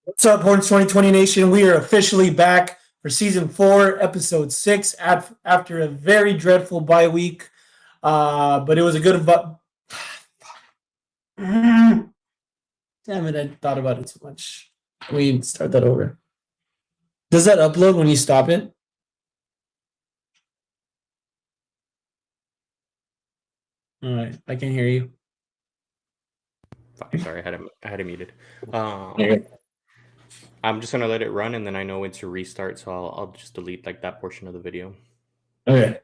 What's up, Horns 2020 Nation? We are officially back for season 4, episode 6, after a very dreadful bye week. But it was a good. Damn it, I thought about it too much. We start that over. Does that upload when you stop it? All right, I can hear you. Fine, sorry, I had it muted. Okay. I'm just gonna let it run, and then I know when to restart, so I'll just delete like that portion of the video. Okay.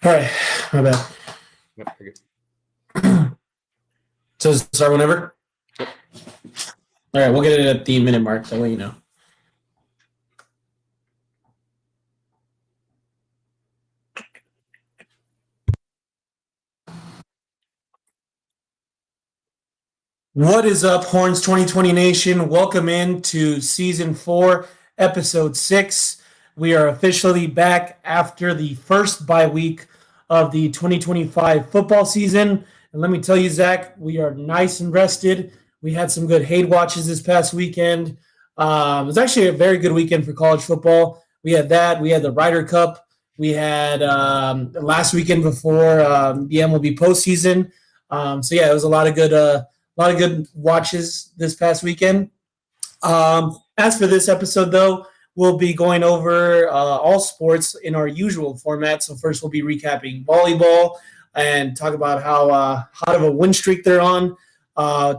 All right, my bad. Yep, you're good. So start whenever? Yep. All right, we'll get it at the minute mark. That way you know. What is up, Horns 2020 Nation? Welcome in to season 4, episode 6. We are officially back after the first bye week of the 2025 football season. And let me tell you, Zach, we are nice and rested. We had some good hate watches this past weekend. It was actually a very good weekend for college football. We had that. We had the Ryder Cup. We had last weekend before the MLB postseason. So yeah, it was a lot of good watches this past weekend. As for this episode, though, we'll be going over all sports in our usual format. So first, we'll be recapping volleyball and talk about how hot of a win streak they're on.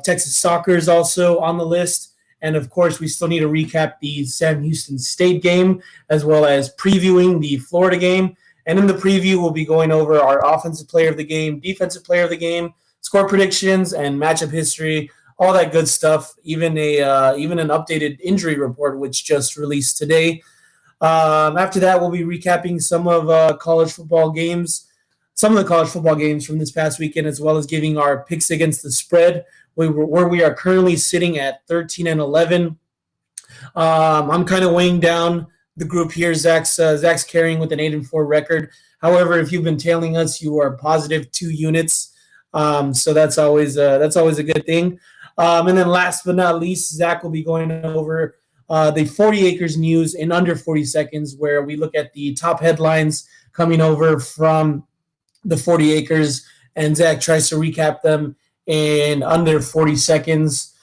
Texas soccer is also on the list. And of course, we still need to recap the Sam Houston State game, as well as previewing the Florida game. And in the preview, we'll be going over our offensive player of the game, defensive player of the game, score predictions, and matchup history, all that good stuff. Even an updated injury report, which just released today. After that, we'll be recapping some of the college football games from this past weekend, as well as giving our picks against the spread, where we are currently sitting at 13-11. I'm kind of weighing down the group here. Zach's carrying with an 8-4 record. However, if you've been tailing us, you are positive 2 units. So that's always a good thing. And then last but not least, Zach will be going over the 40 Acres news in under 40 seconds, where we look at the top headlines coming over from the 40 Acres, and Zach tries to recap them in under 40 seconds.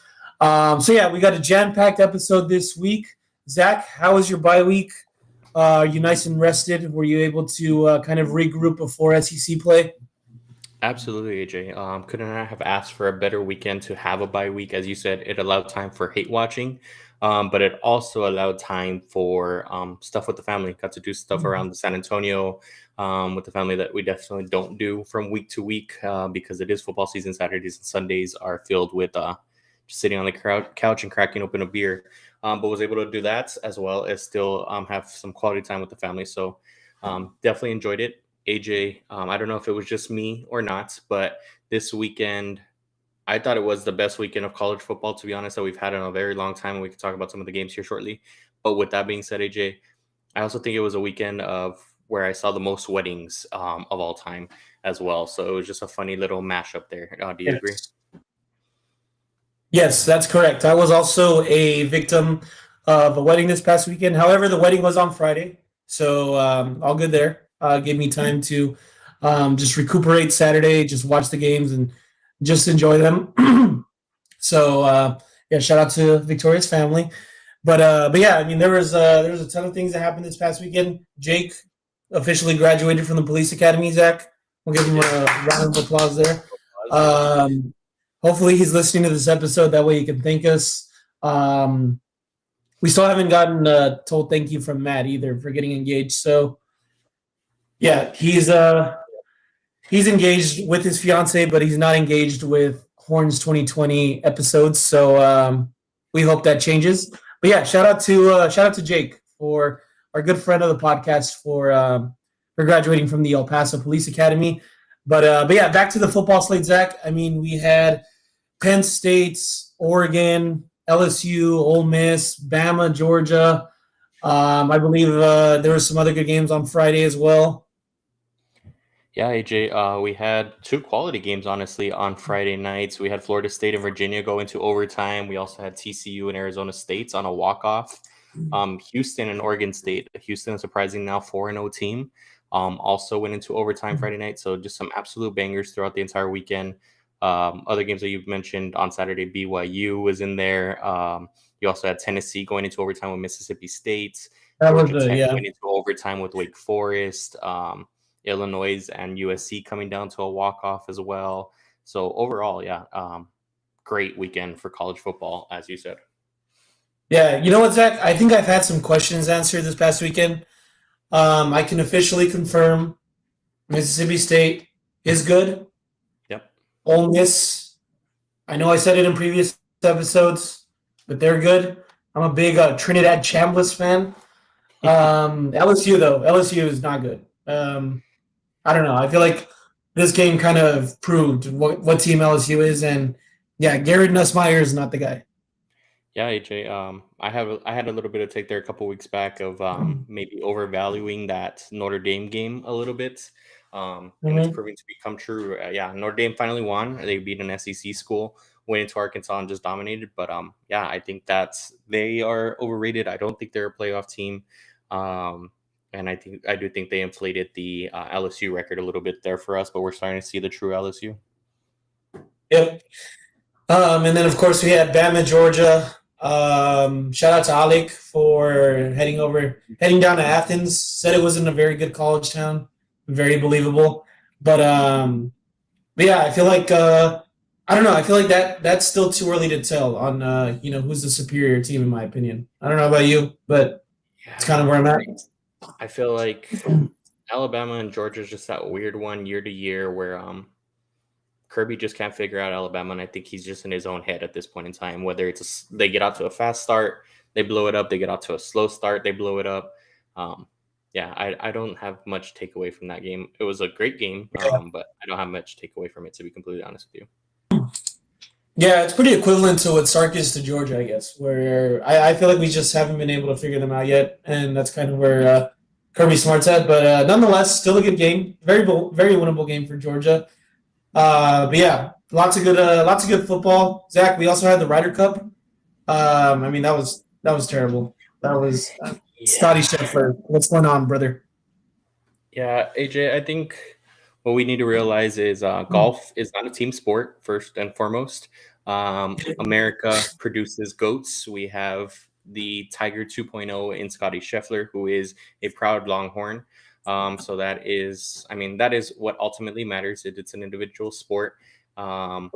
So yeah, we got a jam-packed episode this week. Zach, how was your bye week? Are you nice and rested? Were you able to kind of regroup before SEC play? Absolutely, AJ. Couldn't I have asked for a better weekend to have a bye week? As you said, it allowed time for hate watching, but it also allowed time for stuff with the family. Got to do stuff around the San Antonio with the family that we definitely don't do from week to week because it is football season. Saturdays and Sundays are filled with just sitting on the couch and cracking open a beer. But was able to do that as well as still have some quality time with the family. So definitely enjoyed it. AJ, I don't know if it was just me or not, but this weekend, I thought it was the best weekend of college football, to be honest, that we've had in a very long time. And we can talk about some of the games here shortly. But with that being said, AJ, I also think it was a weekend of where I saw the most weddings of all time as well. So it was just a funny little mashup there. Do you agree? Yes, that's correct. I was also a victim of a wedding this past weekend. However, the wedding was on Friday, so all good there. Gave me time to just recuperate Saturday, just watch the games and just enjoy them. So yeah, shout out to Victoria's family. But yeah, I mean there was a ton of things that happened this past weekend. Jake officially graduated from the police academy. Zach, we'll give him a round of applause there. Um, Hopefully he's listening to this episode. That way he can thank us. We still haven't gotten told thank you from Matt either for getting engaged. So yeah, he's engaged with his fiance, but he's not engaged with Horns 2020 episodes. So we hope that changes. But yeah, shout out to Jake, for our good friend of the podcast, for graduating from the El Paso Police Academy. But yeah, back to the football slate, Zach. I mean, we had Penn State, Oregon, LSU, Ole Miss, Bama, Georgia. I believe there were some other good games on Friday as well. Yeah, AJ, we had two quality games, honestly, on Friday nights. We had Florida State and Virginia go into overtime. We also had TCU and Arizona State's on a walk-off. Houston and Oregon State. Houston, a surprising now 4-0 team, also went into overtime Friday night. So just some absolute bangers throughout the entire weekend. Other games that you've mentioned on Saturday, BYU was in there. You also had Tennessee going into overtime with Mississippi State. That was Georgia Tech yeah. went into overtime with Wake Forest. Illinois and USC coming down to a walk-off as well. So overall, yeah, great weekend for college football, as you said. Yeah, you know what, Zach? I think I've had some questions answered this past weekend. I can officially confirm Mississippi State is good. Yep. Ole Miss, I know I said it in previous episodes, but they're good. I'm a big Trinidad Chambliss fan. LSU, though, LSU is not good. I don't know. I feel like this game kind of proved what team LSU is, and yeah, Garrett Nussmeier is not the guy. Yeah, AJ. I had a little bit of take there a couple weeks back of maybe overvaluing that Notre Dame game a little bit, and it's proving to become true. Yeah, Notre Dame finally won. They beat an SEC school, went into Arkansas and just dominated. But yeah, I think they are overrated. I don't think they're a playoff team. And I do think they inflated the LSU record a little bit there for us, but we're starting to see the true LSU. Yep. And then of course we had Bama, Georgia. Shout out to Alec for heading down to Athens. Said it wasn't a very good college town, very believable. But yeah, I feel like I don't know. I feel like that's still too early to tell on who's the superior team in my opinion. I don't know about you, but it's kind of where I'm at. I feel like Alabama and Georgia is just that weird one year to year where Kirby just can't figure out Alabama, and I think he's just in his own head at this point in time. Whether they get out to a fast start, they blow it up. They get out to a slow start, they blow it up. Yeah, I don't have much takeaway from that game. It was a great game, but I don't have much takeaway from it, to be completely honest with you. Yeah, it's pretty equivalent to what Sark is to Georgia, I guess, where I feel like we just haven't been able to figure them out yet, and that's kind of where Kirby Smart's at. But nonetheless, still a good game. Very winnable game for Georgia. But yeah, lots of good football. Zach, we also had the Ryder Cup. I mean, that was terrible. That was Scotty Scheffler. What's going on, brother? Yeah, AJ, I think what we need to realize is golf is not a team sport, first and foremost. America produces GOATs. We have the Tiger 2.0 in Scotty Scheffler, who is a proud Longhorn. So that is what ultimately matters. It's an individual sport. And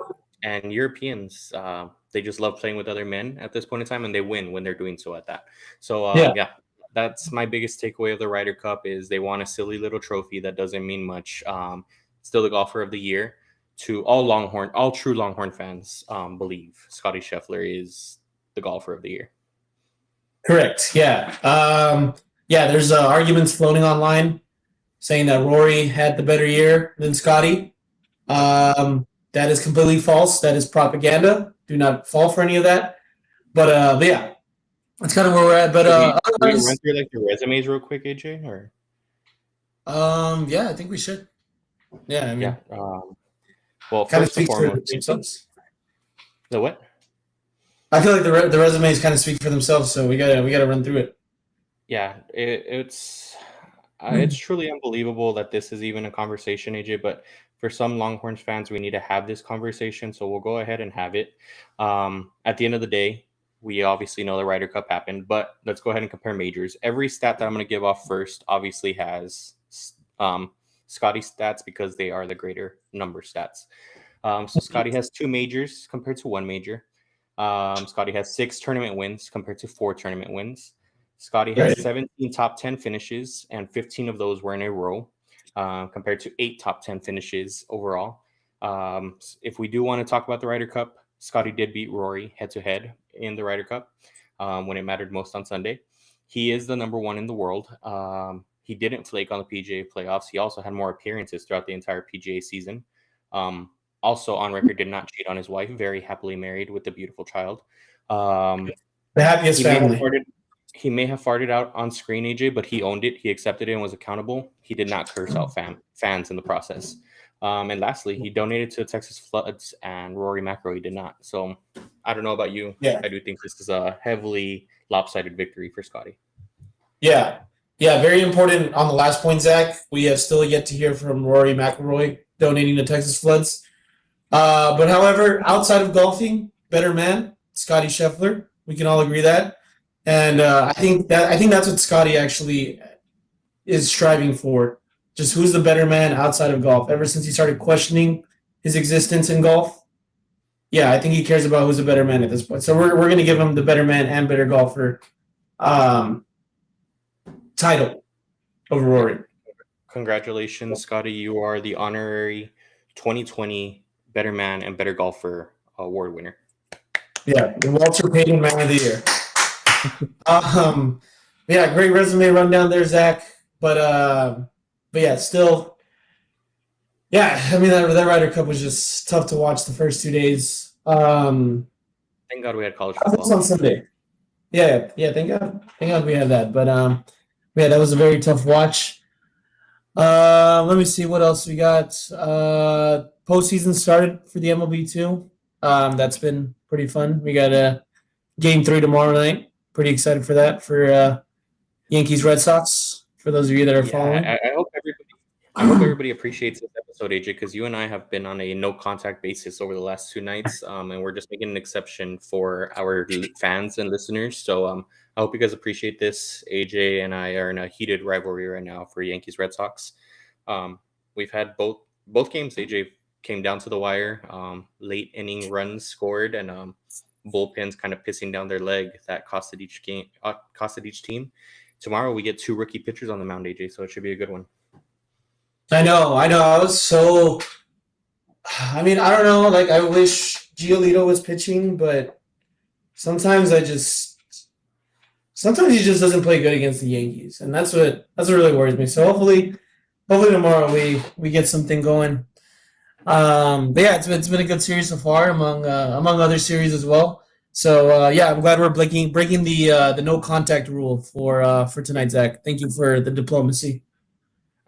Europeans, they just love playing with other men at this point in time, and they win when they're doing so at that. So yeah, that's my biggest takeaway of the Ryder Cup is they want a silly little trophy that doesn't mean much. Still the golfer of the year. To all true Longhorn fans believe Scotty Scheffler is the golfer of the year. Correct. Yeah. Yeah. There's arguments floating online saying that Rory had the better year than Scotty. That is completely false. That is propaganda. Do not fall for any of that. But yeah, that's kind of where we're at. But can we run through like your resumes real quick, AJ? Or yeah, I think we should. Yeah. I mean, yeah. Well, kind of first and speaks foremost, for themselves. The what? I feel like the resumes kind of speak for themselves, so we gotta run through it. Yeah, it's truly unbelievable that this is even a conversation, AJ. But for some Longhorns fans, we need to have this conversation, so we'll go ahead and have it. At the end of the day, we obviously know the Ryder Cup happened, but let's go ahead and compare majors. Every stat that I'm going to give off first obviously has Scotty stats because they are the greater number stats. So Scotty has 2 majors compared to 1 major. Scotty has 6 tournament wins compared to 4 tournament wins. Scotty has 17 top 10 finishes, and 15 of those were in a row, compared to 8 top 10 finishes overall. If we do want to talk about the Ryder Cup, Scotty did beat Rory head-to-head in the Ryder Cup when it mattered most on Sunday. He is the number 1 in the world. He didn't flake on the PGA playoffs. He also had more appearances throughout the entire PGA season. Also on record, did not cheat on his wife. Very happily married with a beautiful child. The happiest family. He may have farted out on screen, AJ, but he owned it. He accepted it and was accountable. He did not curse out fans in the process. And lastly, he donated to the Texas Floods, and Rory McIlroy did not. So I don't know about you. Yeah. I do think this is a heavily lopsided victory for Scotty. Yeah. Yeah, very important on the last point, Zach. We have still yet to hear from Rory McIlroy donating to Texas Floods. But however, outside of golfing, better man, Scotty Scheffler. We can all agree that. And I think that's what Scotty actually is striving for. Just who's the better man outside of golf. Ever since he started questioning his existence in golf, yeah, I think he cares about who's a better man at this point. So we're going to give him the better man and better golfer title over Rory. Congratulations, Scotty. You are the honorary 2020 Better Man and Better Golfer award winner. Yeah, the Walter Payton Man of the Year. Yeah, great resume rundown there, Zach. But yeah, still, yeah. I mean, that Ryder Cup was just tough to watch the first 2 days. Thank God we had college That was football on Sunday. Yeah. Thank God we had that. But yeah, that was a very tough watch. Let me see what else we got. Postseason started for the MLB too. That's been pretty fun. We got game 3 tomorrow night. Pretty excited for that for Yankees Red Sox. For those of you that are following, I hope everybody appreciates this episode, AJ, because you and I have been on a no contact basis over the last 2 nights, and we're just making an exception for our fans and listeners. So I hope you guys appreciate this. AJ and I are in a heated rivalry right now for Yankees Red Sox. We've had both games. AJ came down to the wire. Late inning runs scored, and bullpens kind of pissing down their leg that costed each team. Tomorrow we get 2 rookie pitchers on the mound, AJ, so it should be a good one. I know. I was so. I mean, I don't know. Like, I wish Giolito was pitching, but sometimes he just doesn't play good against the Yankees, and that's what really worries me. So hopefully tomorrow we get something going. But yeah, it's been a good series so far among other series as well. So yeah, I'm glad we're breaking the no contact rule for tonight, Zach. Thank you for the diplomacy.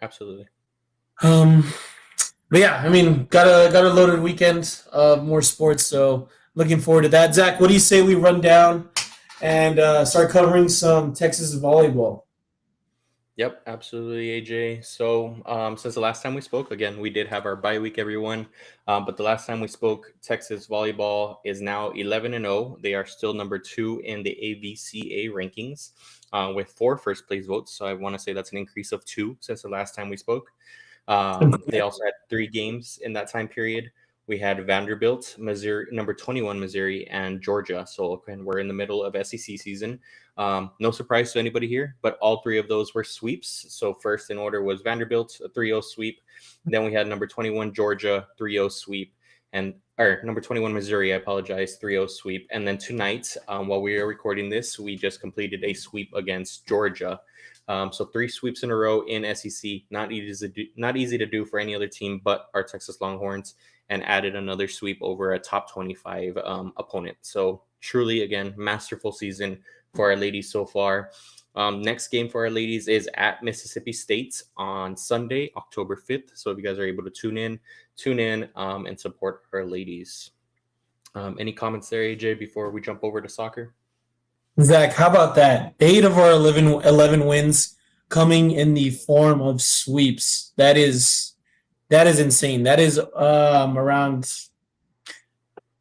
Absolutely. But yeah, I mean, got a loaded weekend of more sports, so looking forward to that. Zach, what do you say we run down and start covering some Texas volleyball? Yep, absolutely, AJ. So since the last time we spoke, again, we did have our bye week, everyone. But the last time we spoke, Texas volleyball is now 11-0. They are still number 2 in the AVCA rankings with 4 first place votes. So I want to say that's an increase of 2 since the last time we spoke. They also had 3 games in that time period. We had Vanderbilt, Missouri, number 21, Missouri, and Georgia. So we're in the middle of SEC season. No surprise to anybody here, but all 3 of those were sweeps. So first in order was Vanderbilt, a 3-0 sweep. Then we had number 21, Georgia, 3-0 sweep. Or number 21, Missouri, I apologize, 3-0 sweep. And then tonight, while we are recording this, we just completed a sweep against Georgia. So 3 sweeps in a row in SEC, not easy to do for any other team but our Texas Longhorns, and added another sweep over a top 25 opponent. So truly, again, masterful season for our ladies so far. Next game for our ladies is at Mississippi State on Sunday, October 5th. So if you guys are able to tune in and support our ladies. Any comments there, AJ, before we jump over to soccer? Zach, how about that? 8 of our 11 wins coming in the form of sweeps. That is insane. That is around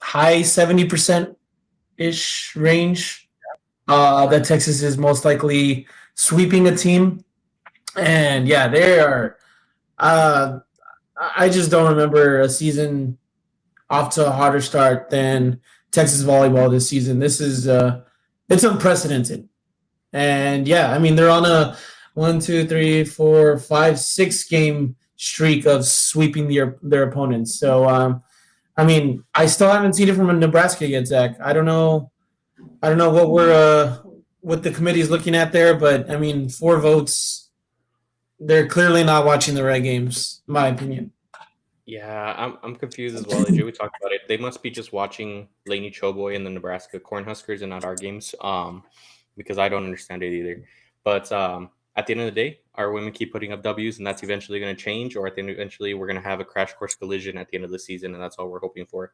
high 70%-ish range that Texas is most likely sweeping a team. And yeah, they are I just don't remember a season off to a harder start than Texas volleyball this season. This is it's unprecedented. And yeah, I mean, they're on a 1, 2, 3, 4, 5, 6 game streak of sweeping their opponents. So I mean, I still haven't seen it from Nebraska yet, Zach. I don't know what the committee is looking at there, but I mean, 4 votes. They're clearly not watching the right games, in my opinion. Yeah, I'm confused as well. AJ, we talked about it. They must be just watching Laney Choboy and the Nebraska Cornhuskers and not our games. because I don't understand it either. But at the end of the day, our women keep putting up W's, and that's eventually going to change, or I think eventually we're going to have a crash course collision at the end of the season, and that's all we're hoping for.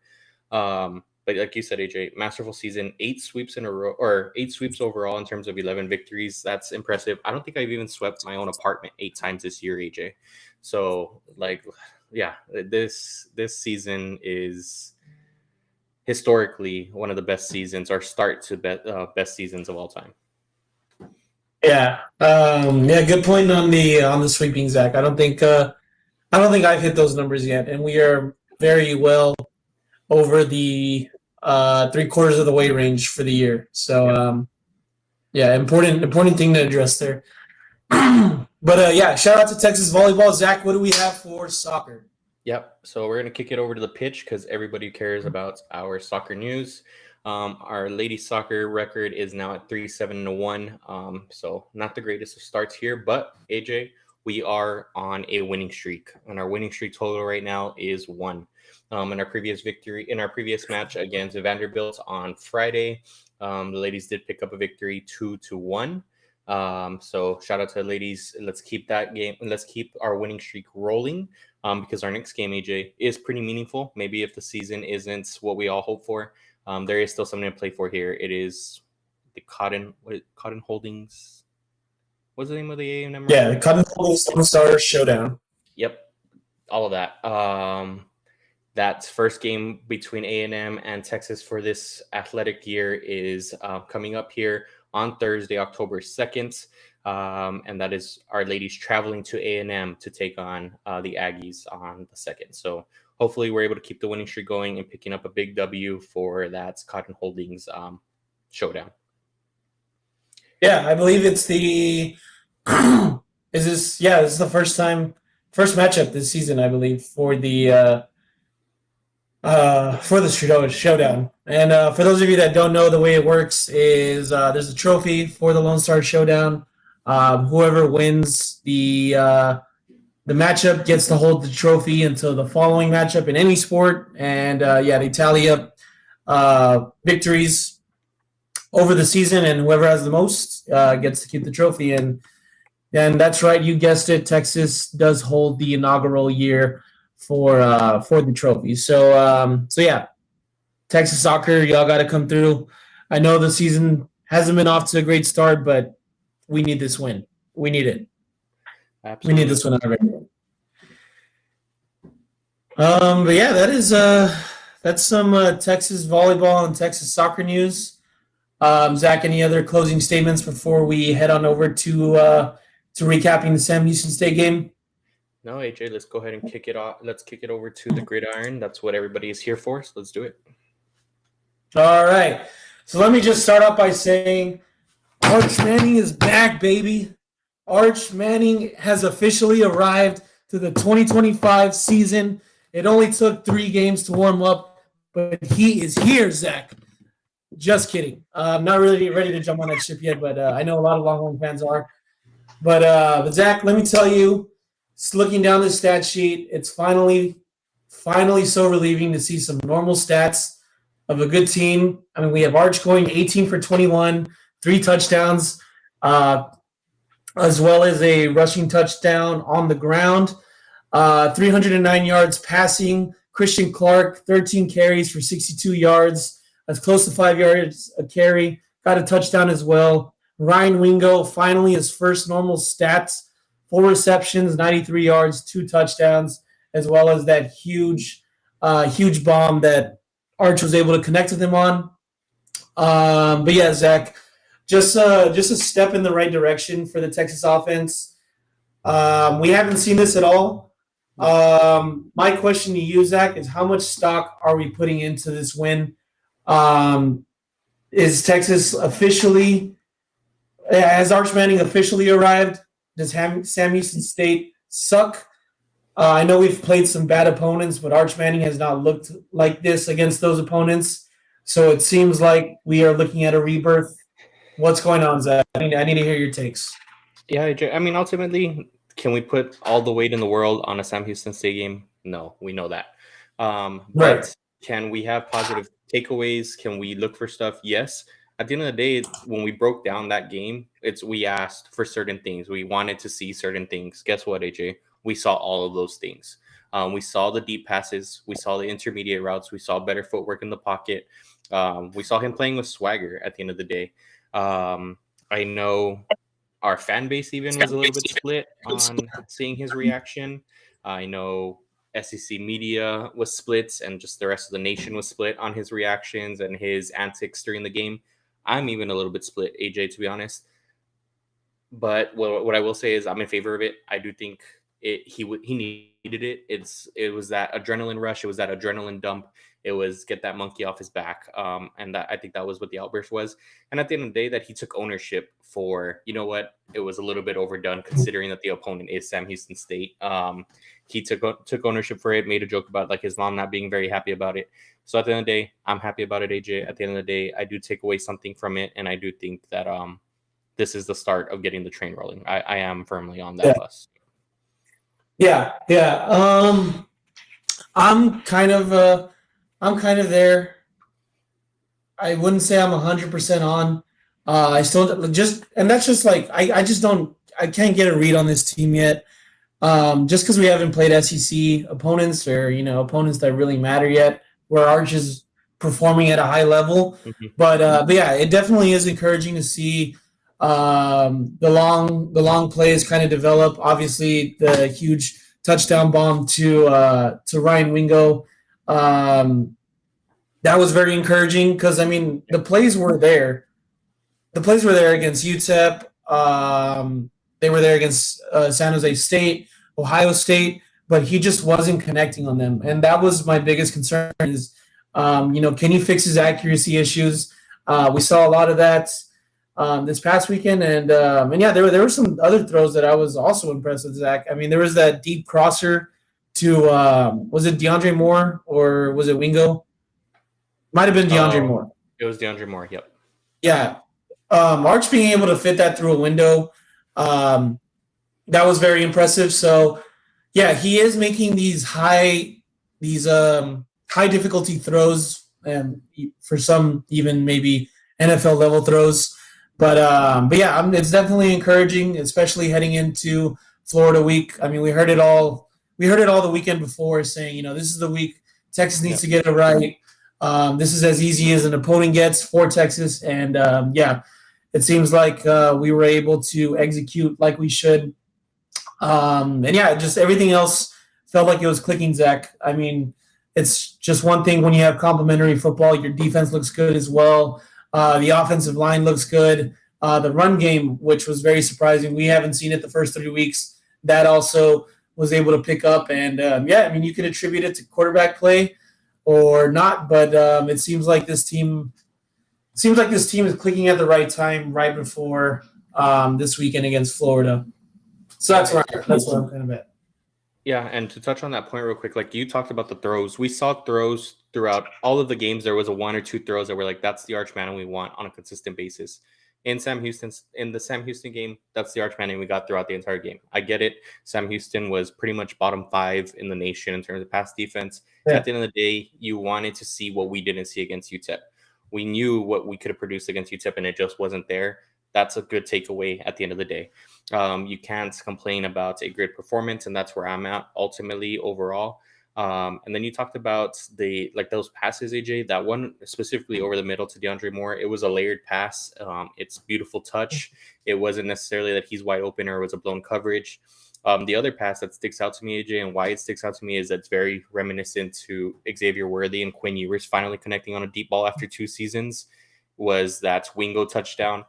But like you said, AJ, masterful season, 8 sweeps in a row, or 8 sweeps overall in terms of 11 victories. That's impressive. I don't think I've even swept my own apartment 8 times this year, AJ. So, like, yeah, this season is historically one of the best seasons, or start to best seasons of all time. Yeah, good point on the sweeping, Zach. I don't think I've hit those numbers yet, and we are very well over the 3/4 of the way range for the year. So important thing to address there. But shout out to Texas volleyball. Zach, what do we have for soccer? Yep. So we're going to kick it over to the pitch because everybody cares about our soccer news. Our ladies soccer record is now at 3-7-1. So not the greatest of starts here, but AJ, we are on a winning streak, and our winning streak total right now is 1. In our previous match against Vanderbilt on Friday, the ladies did pick up a victory 2-1. So shout out to the ladies. Let's keep that game. Let's keep our winning streak rolling. Because our next game, AJ, is pretty meaningful. Maybe if the season isn't what we all hope for, there is still something to play for here. It is the Cotton Holdings. What's the name of the A&M? Yeah, the Cotton Holdings Lone Star Showdown. Yep, all of that. That first game between A&M and Texas for this athletic year is coming up here on Thursday, October 2nd. And that is our ladies traveling to A&M to take on the Aggies on the 2nd. So hopefully we're able to keep the winning streak going and picking up a big W for that Cotton Holdings showdown. Yeah, I believe it's the this is the first matchup this season, I believe, for the showdown. And for those of you that don't know, the way it works is there's a trophy for the Lone Star Showdown. Whoever wins the matchup gets to hold the trophy until the following matchup in any sport. And they tally up victories over the season, and whoever has the most gets to keep the trophy. And that's right, you guessed it, Texas does hold the inaugural year for the trophy. So Texas soccer, y'all got to come through. I know the season hasn't been off to a great start, but we need this win. We need it. Absolutely. We need this one already. That's some Texas volleyball and Texas soccer news. Zach, any other closing statements before we head on over to recapping the Sam Houston State game? No, AJ, let's go ahead and kick it off. Let's kick it over to the gridiron. That's what everybody is here for. So let's do it. All right. So let me just start off by saying Arch Manning is back, baby. Arch Manning has officially arrived to the 2025 season. It only took 3 games to warm up, but he is here, Zach. Just kidding. I'm not really ready to jump on that ship yet, but I know a lot of Longhorn fans are. But Zach, let me tell you, just looking down the stat sheet, it's finally so relieving to see some normal stats of a good team. I mean, we have Arch going 18 for 21, 3 touchdowns, as well as a rushing touchdown on the ground, 309 yards passing. Christian Clark, 13 carries for 62 yards. That's close to 5 yards a carry. Got a touchdown as well. Ryan Wingo, finally his first normal stats. 4 receptions, 93 yards, 2 touchdowns, as well as that huge bomb that Arch was able to connect with him on. Zach, just a step in the right direction for the Texas offense. We haven't seen this at all. My question to you, Zach, is how much stock are we putting into this win? Is Texas officially – has Arch Manning officially arrived? Does Sam Houston State suck? I know we've played some bad opponents, but Arch Manning has not looked like this against those opponents. So it seems like we are looking at a rebirth. What's going on, Zach? I need to hear your takes. Yeah, I mean, ultimately, can we put all the weight in the world on a Sam Houston State game? No, we know that. Right. But can we have positive takeaways? Can we look for stuff? Yes. at the end of the day, when we broke down that game, we asked for certain things. We wanted to see certain things. Guess what, AJ? We saw all of those things. We saw the deep passes. We saw the intermediate routes. We saw better footwork in the pocket. We saw him playing with swagger at the end of the day. I know our fan base even was a little bit split on seeing his reaction. I know SEC media was split, and just the rest of the nation was split on his reactions and his antics during the game. I'm even a little bit split, AJ, to be honest. But what I will say is I'm in favor of it. I do think he needed it. It was that adrenaline rush. It was that adrenaline dump. It was get that monkey off his back. And I think that was what the outburst was. And at the end of the day, that he took ownership for, you know what, it was a little bit overdone considering that the opponent is Sam Houston State. He took ownership for it, made a joke about like his mom not being very happy about it. So at the end of the day, I'm happy about it, AJ. At the end of the day, I do take away something from it, and I do think that this is the start of getting the train rolling. I am firmly on that bus. Yeah. I'm kind of there. I wouldn't say I'm 100% on. I still and that's just like I can't get a read on this team yet. Just because we haven't played SEC opponents or opponents that really matter yet, where Arch is performing at a high level. Mm-hmm. But yeah, it definitely is encouraging to see the long plays kind of develop. Obviously, the huge touchdown bomb to Ryan Wingo, that was very encouraging because the plays were there. The plays were there against UTEP. They were there against San Jose State, Ohio State, but he just wasn't connecting on them, and that was my biggest concern. Is can he fix his accuracy issues? We saw a lot of that this past weekend, and yeah, there were some other throws that I was also impressed with Zach. There was that deep crosser to was it DeAndre Moore or was it Wingo? Might have been DeAndre Moore. It was DeAndre Moore. Yep. Yeah, Arch being able to fit that through a window, that was very impressive. So yeah, he is making these high difficulty throws, and for some even maybe NFL level throws. But yeah, it's definitely encouraging, especially heading into Florida week. We heard it all. We heard it all the weekend before, saying this is the week Texas needs to get it right. This is as easy as an opponent gets for Texas, and yeah, it seems like we were able to execute like we should. And yeah, just everything else felt like it was clicking, Zach. It's just one thing when you have complimentary football, your defense looks good as well. The offensive line looks good. The run game, which was very surprising, we haven't seen it the first 3 weeks. That also was able to pick up. And yeah, you can attribute it to quarterback play or not, but it seems like this team is clicking at the right time, right before this weekend against Florida. So that's where I'm kind of at. Yeah, and to touch on that point real quick, like you talked about the throws, we saw throws throughout all of the games. There was a one or two throws that were like, that's the Arch Manning we want on a consistent basis. In the Sam Houston game, that's the Arch Manning we got throughout the entire game. I get it. Sam Houston was pretty much bottom 5 in the nation in terms of pass defense. Yeah. At the end of the day, you wanted to see what we didn't see against UTEP. We knew what we could have produced against UTEP, and it just wasn't there. That's a good takeaway at the end of the day. You can't complain about a great performance, and that's where I'm at ultimately overall. And then you talked about those passes, AJ. That one specifically over the middle to DeAndre Moore. It was a layered pass. It's beautiful touch. It wasn't necessarily that he's wide open or it was a blown coverage. The other pass that sticks out to me, AJ, and why it sticks out to me is that it's very reminiscent to Xavier Worthy and Quinn Ewers finally connecting on a deep ball after 2 seasons. Was that Wingo touchdown?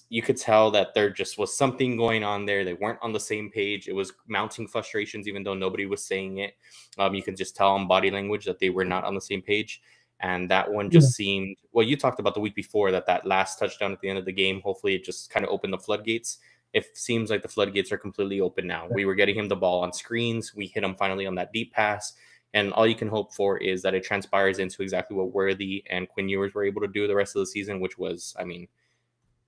You could tell that there just was something going on there. They weren't on the same page. It was mounting frustrations, even though nobody was saying it. You could just tell on body language that they were not on the same page. And that one just seemed, well, you talked about the week before that last touchdown at the end of the game, hopefully it just kind of opened the floodgates. It seems like the floodgates are completely open now. We were getting him the ball on screens. We hit him finally on that deep pass. And all you can hope for is that it transpires into exactly what Worthy and Quinn Ewers were able to do the rest of the season, which was,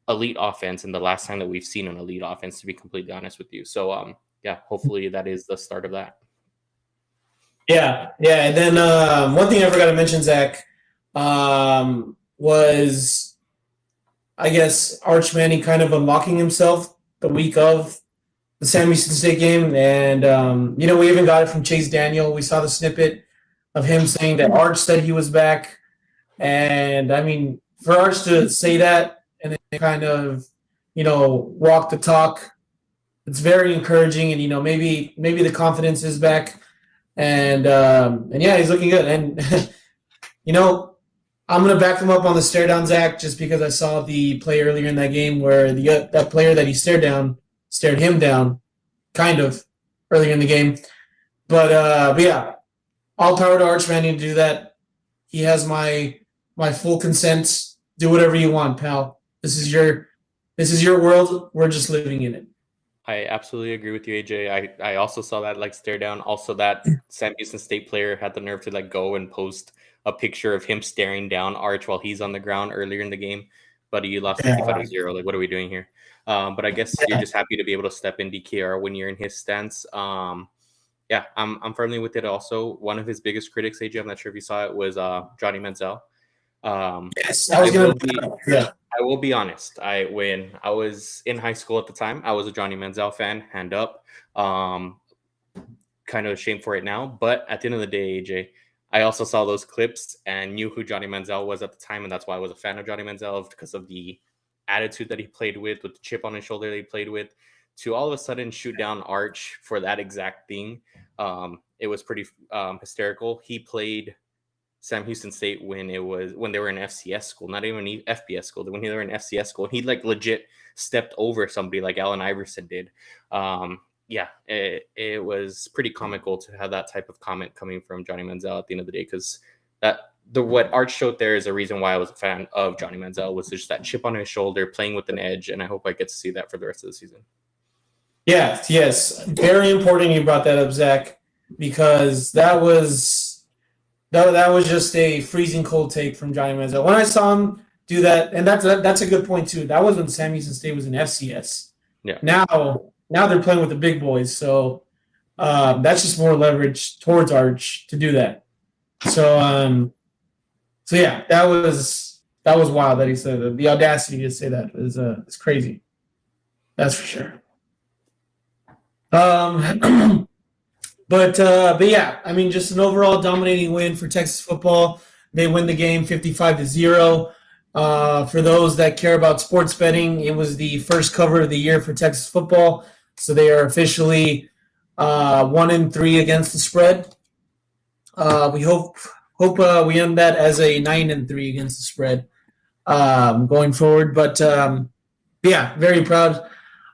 elite offense, and the last time that we've seen an elite offense, to be completely honest with you. So yeah, hopefully that is the start of that. Yeah. And then one thing I forgot to mention, Zach, was I guess, Arch Manning kind of unlocking himself the week of the Sam Houston State game. And, we even got it from Chase Daniel. We saw the snippet of him saying that Arch said he was back. And, I mean, for Arch to say that and then kind of, walk the talk, it's very encouraging. And, maybe the confidence is back. And yeah, he's looking good. And, I'm going to back him up on the stare down, Zach, just because I saw the play earlier in that game where that player that he stared him down, kind of, earlier in the game. But yeah, all power to Arch Manning to do that. He has my full consent. Do whatever you want, pal. This is your world. We're just living in it. I absolutely agree with you, AJ. I also saw that stare down. Also, that Sam Houston State player had the nerve to go and post a picture of him staring down Arch while he's on the ground earlier in the game. But you lost 55-0. What are we doing here? But I guess you're just happy to be able to step in DKR when you're in his stance. Yeah, I'm firmly with it. Also, one of his biggest critics, AJ, I'm not sure if you saw it, was Johnny Manziel. Yes, I will be honest. When I was in high school at the time, I was a Johnny Manziel fan. Hand up. Kind of ashamed for it now, but at the end of the day, AJ, I also saw those clips and knew who Johnny Manziel was at the time, and that's why I was a fan of Johnny Manziel, because of the attitude that he played with the chip on his shoulder that he played with. To all of a sudden shoot down Arch for that exact thing, it was pretty hysterical. He played Sam Houston State when they were in FCS school, not even FBS school. When they were in FCS school, he legit stepped over somebody like Allen Iverson did. Yeah, it was pretty comical to have that type of comment coming from Johnny Manziel at the end of the day, because what Arch showed there is a reason why I was a fan of Johnny Manziel, was just that chip on his shoulder, playing with an edge, and I hope I get to see that for the rest of the season. Yeah, yes. Very important you brought that up, Zach, because that was just a freezing cold take from Johnny Manziel. When I saw him do that, and that's a good point too. That was when Sam Houston State was in FCS. Yeah. Now they're playing with the big boys, so that's just more leverage towards Arch to do that. So yeah, that was wild that he said that. The audacity to say that is crazy. That's for sure. But yeah, I mean, just an overall dominating win for Texas football. They win the game 55-0. For those that care about sports betting, it was the first cover of the year for Texas football, so they are officially 1-3 against the spread. We hope we end that as a 9-3 against the spread going forward. But yeah, very proud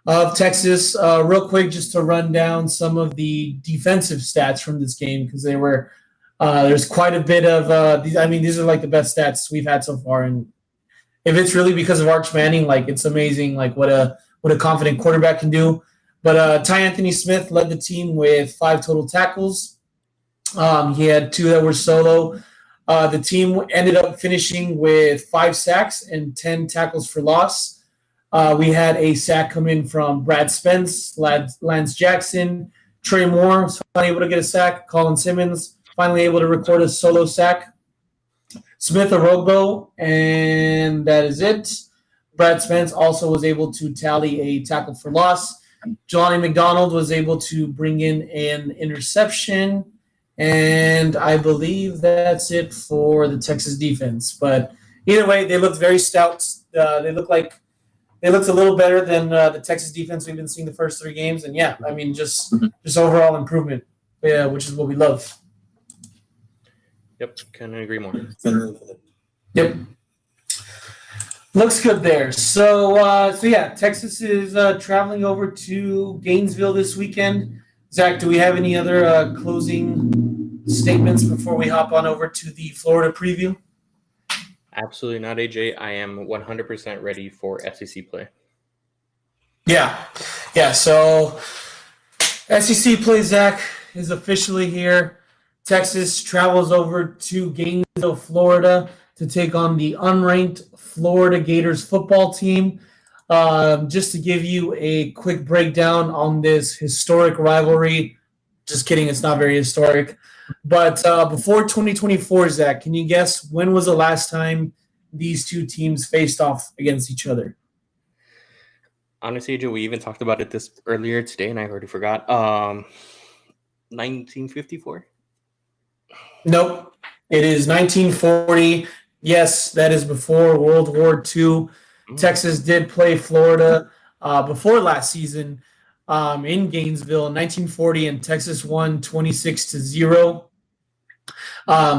of Texas. Real quick, just to run down some of the defensive stats from this game, because there's quite a bit of these. I mean, these are the best stats we've had so far, and if it's really because of Arch Manning, it's amazing, what a confident quarterback can do. But Ty Anthony Smith led the team with 5 total tackles. He had 2 that were solo. The team ended up finishing with 5 sacks and 10 tackles for loss. We had a sack come in from Brad Spence, Lance Jackson, Trey Moore was finally able to get a sack, Colin Simmons finally able to record a solo sack, Smith Orogbo, and that is it. Brad Spence also was able to tally a tackle for loss. Johnny McDonald was able to bring in an interception, and I believe that's it for the Texas defense. But either way, they looked very stout. They looked a little better than the Texas defense we've been seeing the first 3 games. And yeah, I mean, just overall improvement, which is what we love. Yep, couldn't agree more. Yep. Looks good there. So yeah, Texas is traveling over to Gainesville this weekend. Zach, do we have any other closing statements before we hop on over to the Florida preview? Absolutely not, AJ. I am 100% ready for SEC play. Yeah. So SEC play, Zach, is officially here. Texas travels over to Gainesville, Florida, to take on the unranked Florida Gators football team. Just to give you a quick breakdown on this historic rivalry. Just kidding, it's not very historic. But before 2024, Zach, can you guess when was the last time these two teams faced off against each other? Honestly, Joe, we even talked about it this earlier today, and I already forgot. 1954. Nope. It is 1940. Yes, that is before World War II. Texas did play Florida before last season in Gainesville in 1940, and Texas won 26-0.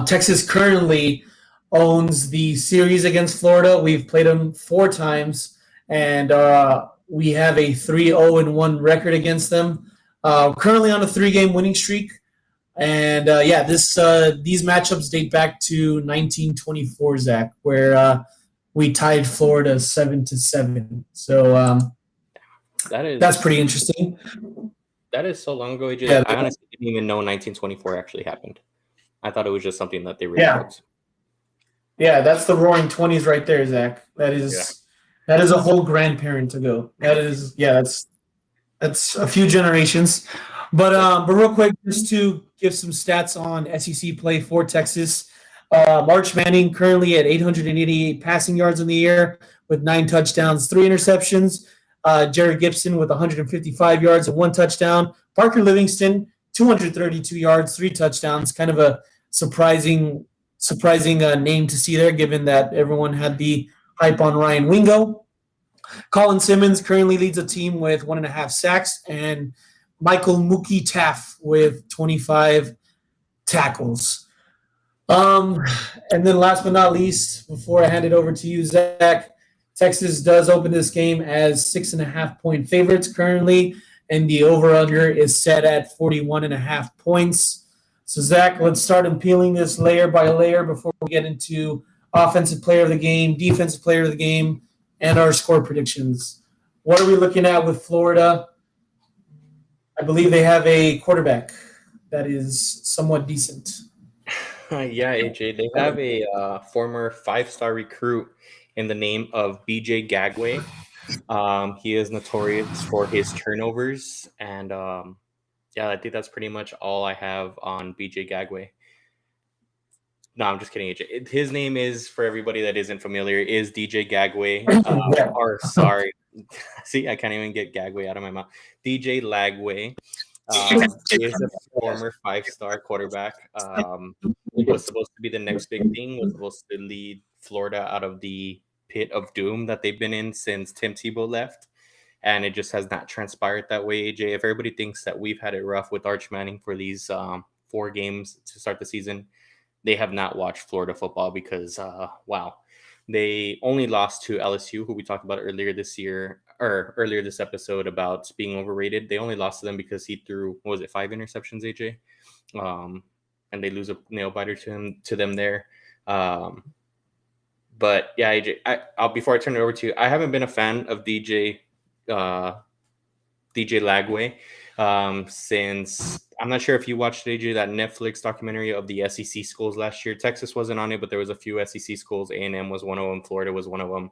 Texas currently owns the series against Florida. We've played them 4 times, and we have a 3-0-1 record against them. Currently on a 3-game winning streak. And these matchups date back to 1924, Zach, where we tied Florida 7-7. So that's pretty interesting. That is so long ago, AJ. Yeah. I honestly didn't even know 1924 actually happened. I thought it was just something that they wrote. Yeah, that's the Roaring '20s right there, Zach. That is a whole grandparent ago. That's a few generations. But real quick, just to give some stats on SEC play for Texas. Arch Manning currently at 888 passing yards in the year with 9 touchdowns, 3 interceptions. Jared Gibson with 155 yards and 1 touchdown. Parker Livingston, 232 yards, 3 touchdowns. Kind of a surprising name to see there, given that everyone had the hype on Ryan Wingo. Colin Simmons currently leads a team with 1.5 sacks, and Michael Mookie Taff with 25 tackles. And then last but not least, before I hand it over to you, Zach, Texas does open this game as 6.5-point favorites currently, and the over-under is set at 41.5 points. So, Zach, let's start peeling this layer by layer before we get into offensive player of the game, defensive player of the game, and our score predictions. What are we looking at with Florida? I believe they have a quarterback that is somewhat decent. Yeah, AJ, they have a former 5-star recruit in the name of BJ Gagway. He is notorious for his turnovers, and I think that's pretty much all I have on BJ Gagway. No, I'm just kidding, AJ. His name is, for everybody that isn't familiar, is DJ Gagway. Sorry. See, I can't even get Gagway out of my mouth. DJ Lagway. He is a former 5-star quarterback. Was supposed to be the next big thing. Was supposed to lead Florida out of the pit of doom that they've been in since Tim Tebow left. And it just has not transpired that way, AJ. If everybody thinks that we've had it rough with Arch Manning for these 4 games to start the season, they have not watched Florida football because, they only lost to LSU, who we talked about earlier this episode about being overrated. They only lost to them because he threw, 5 interceptions, AJ? And they lose a nail biter to them there. But yeah, AJ, before I turn it over to you, I haven't been a fan of DJ Lagway since, I'm not sure if you watched, AJ, that Netflix documentary of the SEC schools last year. Texas wasn't on it, but there was a few SEC schools. A&M was one of them. Florida was one of them.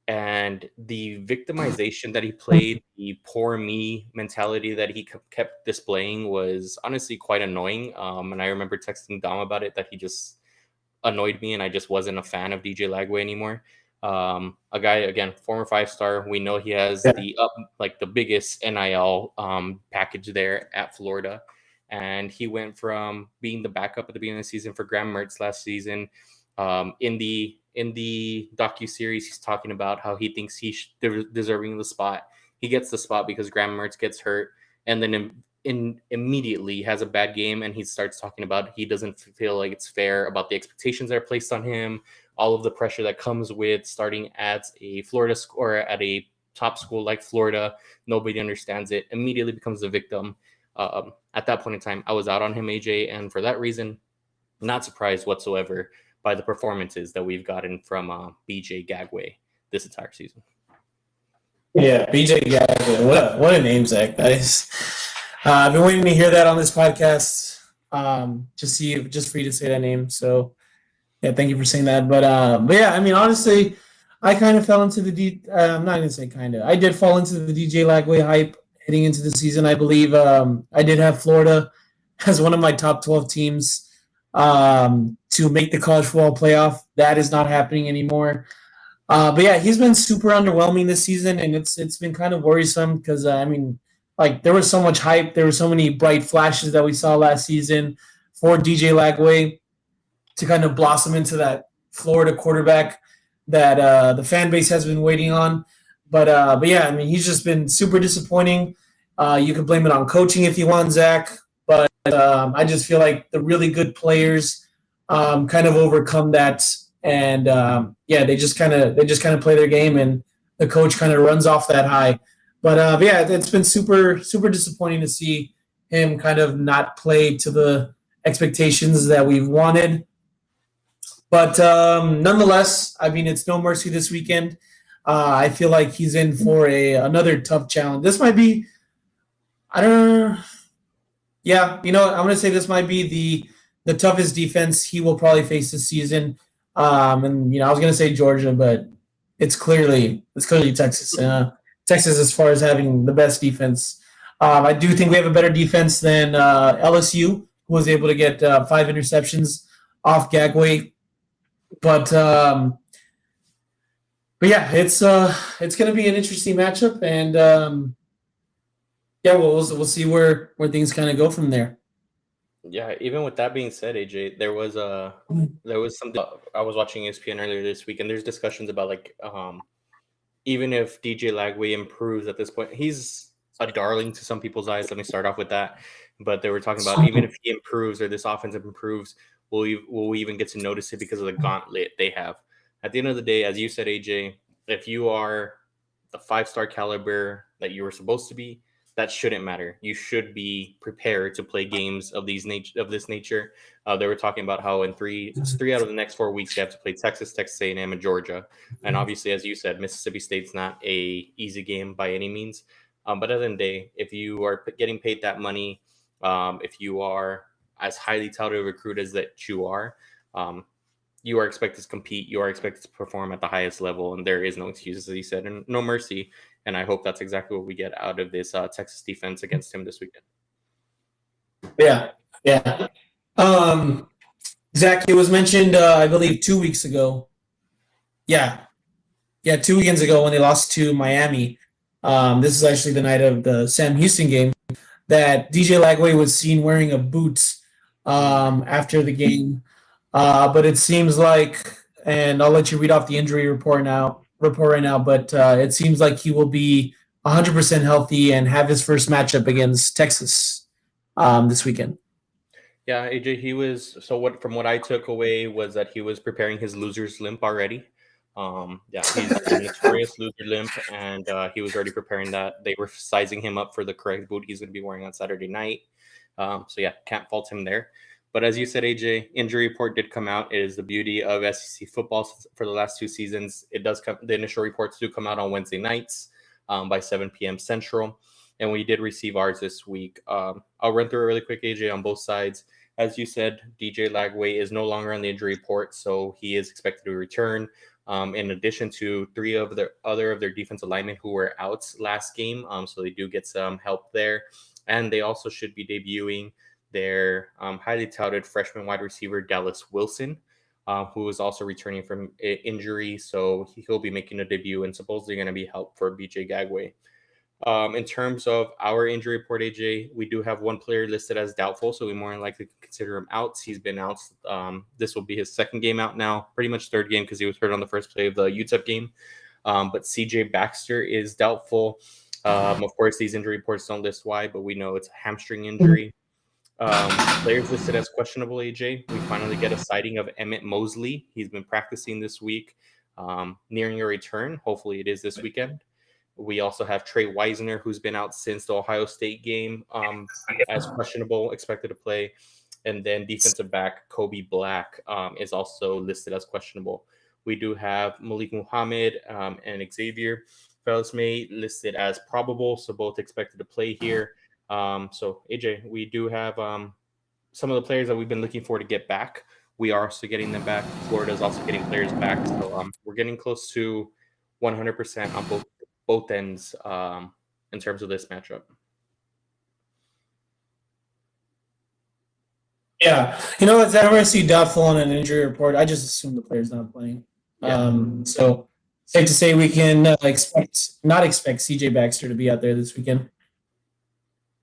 And the victimization that he played, the poor me mentality that he kept displaying was honestly quite annoying. And I remember texting Dom about it, that he just annoyed me, and I just wasn't a fan of DJ Lagway anymore. A guy, again, former 5-star. We know he has the biggest NIL package there at Florida. And he went from being the backup at the beginning of the season for Graham Mertz last season. In the docu-series, he's talking about how he thinks he's deserving the spot. He gets the spot because Graham Mertz gets hurt, and then immediately has a bad game, and he starts talking about he doesn't feel like it's fair about the expectations that are placed on him, all of the pressure that comes with starting at a Florida or at a top school like Florida. Nobody understands it. Immediately becomes the victim. At that point in time, I was out on him, AJ, and for that reason, not surprised whatsoever by the performances that we've gotten from BJ Gagway this entire season. Yeah, BJ Gagway. What a name, Zach. That is. I've been waiting to hear that on this podcast. Just for you to say that name. So, yeah, thank you for saying that. But yeah, I mean, honestly, I kind of fell into I'm not going to say kind of. I did fall into the DJ Lagway hype heading into the season. I believe I did have Florida as one of my top 12 teams to make the college football playoff. That is not happening anymore. But yeah, he's been super underwhelming this season, and it's been kind of worrisome because I mean, like there was so much hype, there were so many bright flashes that we saw last season for DJ Lagway to kind of blossom into that Florida quarterback that the fan base has been waiting on. But yeah, I mean, he's just been super disappointing. You could blame it on coaching if you want, Zach, but I just feel like the really good players kind of overcome that, and yeah, they just kind of play their game, and the coach kind of runs off that high. But yeah, it's been super disappointing to see him kind of not play to the expectations that we've wanted. But nonetheless, I mean, it's no mercy this weekend. I feel like he's in for another tough challenge. This might be, I don't know. Yeah, you know, I'm going to say this might be the toughest defense he will probably face this season. And you know, I was going to say Georgia, but it's clearly Texas. Texas, as far as having the best defense, I do think we have a better defense than LSU, who was able to get 5 interceptions off Gagway. But but yeah, it's going to be an interesting matchup, and yeah, we'll see where things kind of go from there. Yeah, even with that being said, AJ, there was something I was watching ESPN earlier this week, and there's discussions about like even if DJ Lagway improves at this point, he's a darling to some people's eyes. Let me start off with that. But they were talking about even if he improves or this offense improves, will we even get to notice it because of the gauntlet they have? At the end of the day, as you said, AJ, if you are the 5-star caliber that you were supposed to be, that shouldn't matter. You should be prepared to play games of this nature. They were talking about how in three out of the next 4 weeks you have to play Texas, Texas A&M, and Georgia. And obviously, as you said, Mississippi State's not a easy game by any means. But at the end of the day, if you are getting paid that money, if you are as highly touted a recruit as that you are expected to compete. You are expected to perform at the highest level, and there is no excuses, as you said, and no mercy. And I hope that's exactly what we get out of this Texas defense against him this weekend. Yeah, yeah. Um, Zach, it was mentioned, I believe, 2 weeks ago. Yeah, yeah, 2 weekends ago when they lost to Miami. This is actually the night of the Sam Houston game that DJ Lagway was seen wearing a boot after the game. But it seems like, and I'll let you read off the injury report right now, but it seems like he will be 100% healthy and have his first matchup against Texas this weekend. Yeah, AJ, from what I took away was that he was preparing his loser's limp already. Yeah, he's a notorious loser limp, and he was already preparing that. They were sizing him up for the correct boot he's going to be wearing on Saturday night. So yeah, can't fault him there. But as you said, AJ, injury report did come out. It is the beauty of SEC football for the last 2 seasons. It does come. The initial reports do come out on Wednesday nights by 7 p.m. Central, and we did receive ours this week. I'll run through it really quick, AJ, on both sides. As you said, DJ Lagway is no longer on the injury report, so he is expected to return. In addition to 3 of their defensive linemen who were out last game, so they do get some help there, and they also should be debuting their highly touted freshman wide receiver Dallas Wilson, who is also returning from injury, so he'll be making a debut and supposedly going to be help for BJ Lagway. In terms of our injury report, AJ, we do have 1 player listed as doubtful, so we more than likely consider him out. He's been out. This will be his 2nd game out now, pretty much 3rd game because he was hurt on the first play of the UTEP game. But CJ Baxter is doubtful. Of course, these injury reports don't list why, but we know it's a hamstring injury. Players listed as questionable, AJ. We finally get a sighting of Emmett Mosley. He's been practicing this week, nearing a return. Hopefully it is this weekend. We also have Trey Wisner, who's been out since the Ohio State game, as questionable, expected to play. And then defensive back Kobe Black is also listed as questionable. We do have Malik Muhammad and Xavier Felix-May listed as probable, so both expected to play here. So AJ, we do have some of the players that we've been looking for to get back. We are also getting them back. Florida is also getting players back. So we're getting close to 100% on both ends in terms of this matchup. Yeah, you know, it's ever see doubtful on an injury report. I just assume the player's not playing. Yeah. So safe to say we can not expect CJ Baxter to be out there this weekend.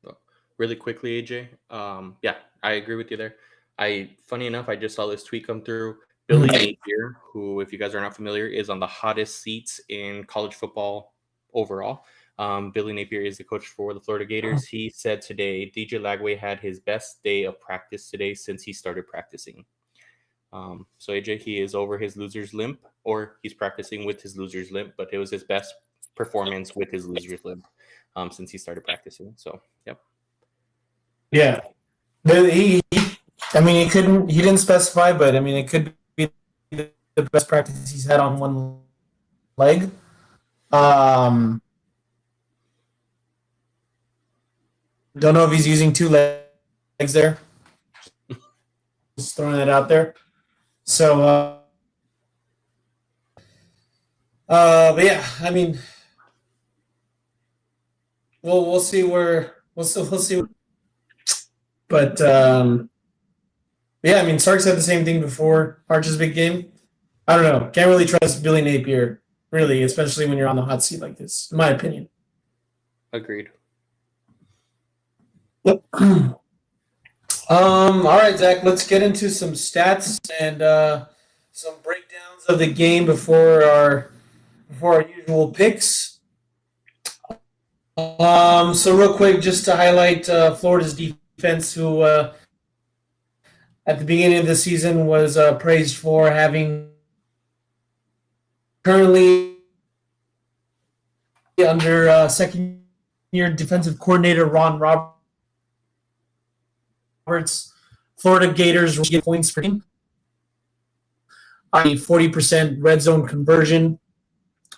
So, really quickly, AJ. Yeah, I agree with you there. Funny enough, I just saw this tweet come through. Billy Napier, who, if you guys are not familiar, is on the hottest seats in college football overall. Billy Napier is the coach for the Florida Gators. He said today DJ Lagway had his best day of practice today since he started practicing. So AJ, he is over his loser's limp, or he's practicing with his loser's limp, but it was his best performance with his loser's limp since he started practicing. So, yep. Yeah, I mean, he didn't specify, but I mean, it could be the best practice he's had on one leg. Don't know if he's using two legs there. Just throwing it out there. So, but yeah, I mean, we'll see where we'll see. But yeah, I mean, Sark said the same thing before Arch's big game. I don't know. Can't really trust Billy Napier, really, especially when you're on the hot seat like this, in my opinion. Agreed. All right, Zach, let's get into some stats and some breakdowns of the game before our usual picks. So real quick, just to highlight Florida's defense, who at the beginning of the season was praised for having currently under second-year defensive coordinator Ron Roberts. Florida Gators get points per game. 40% red zone conversion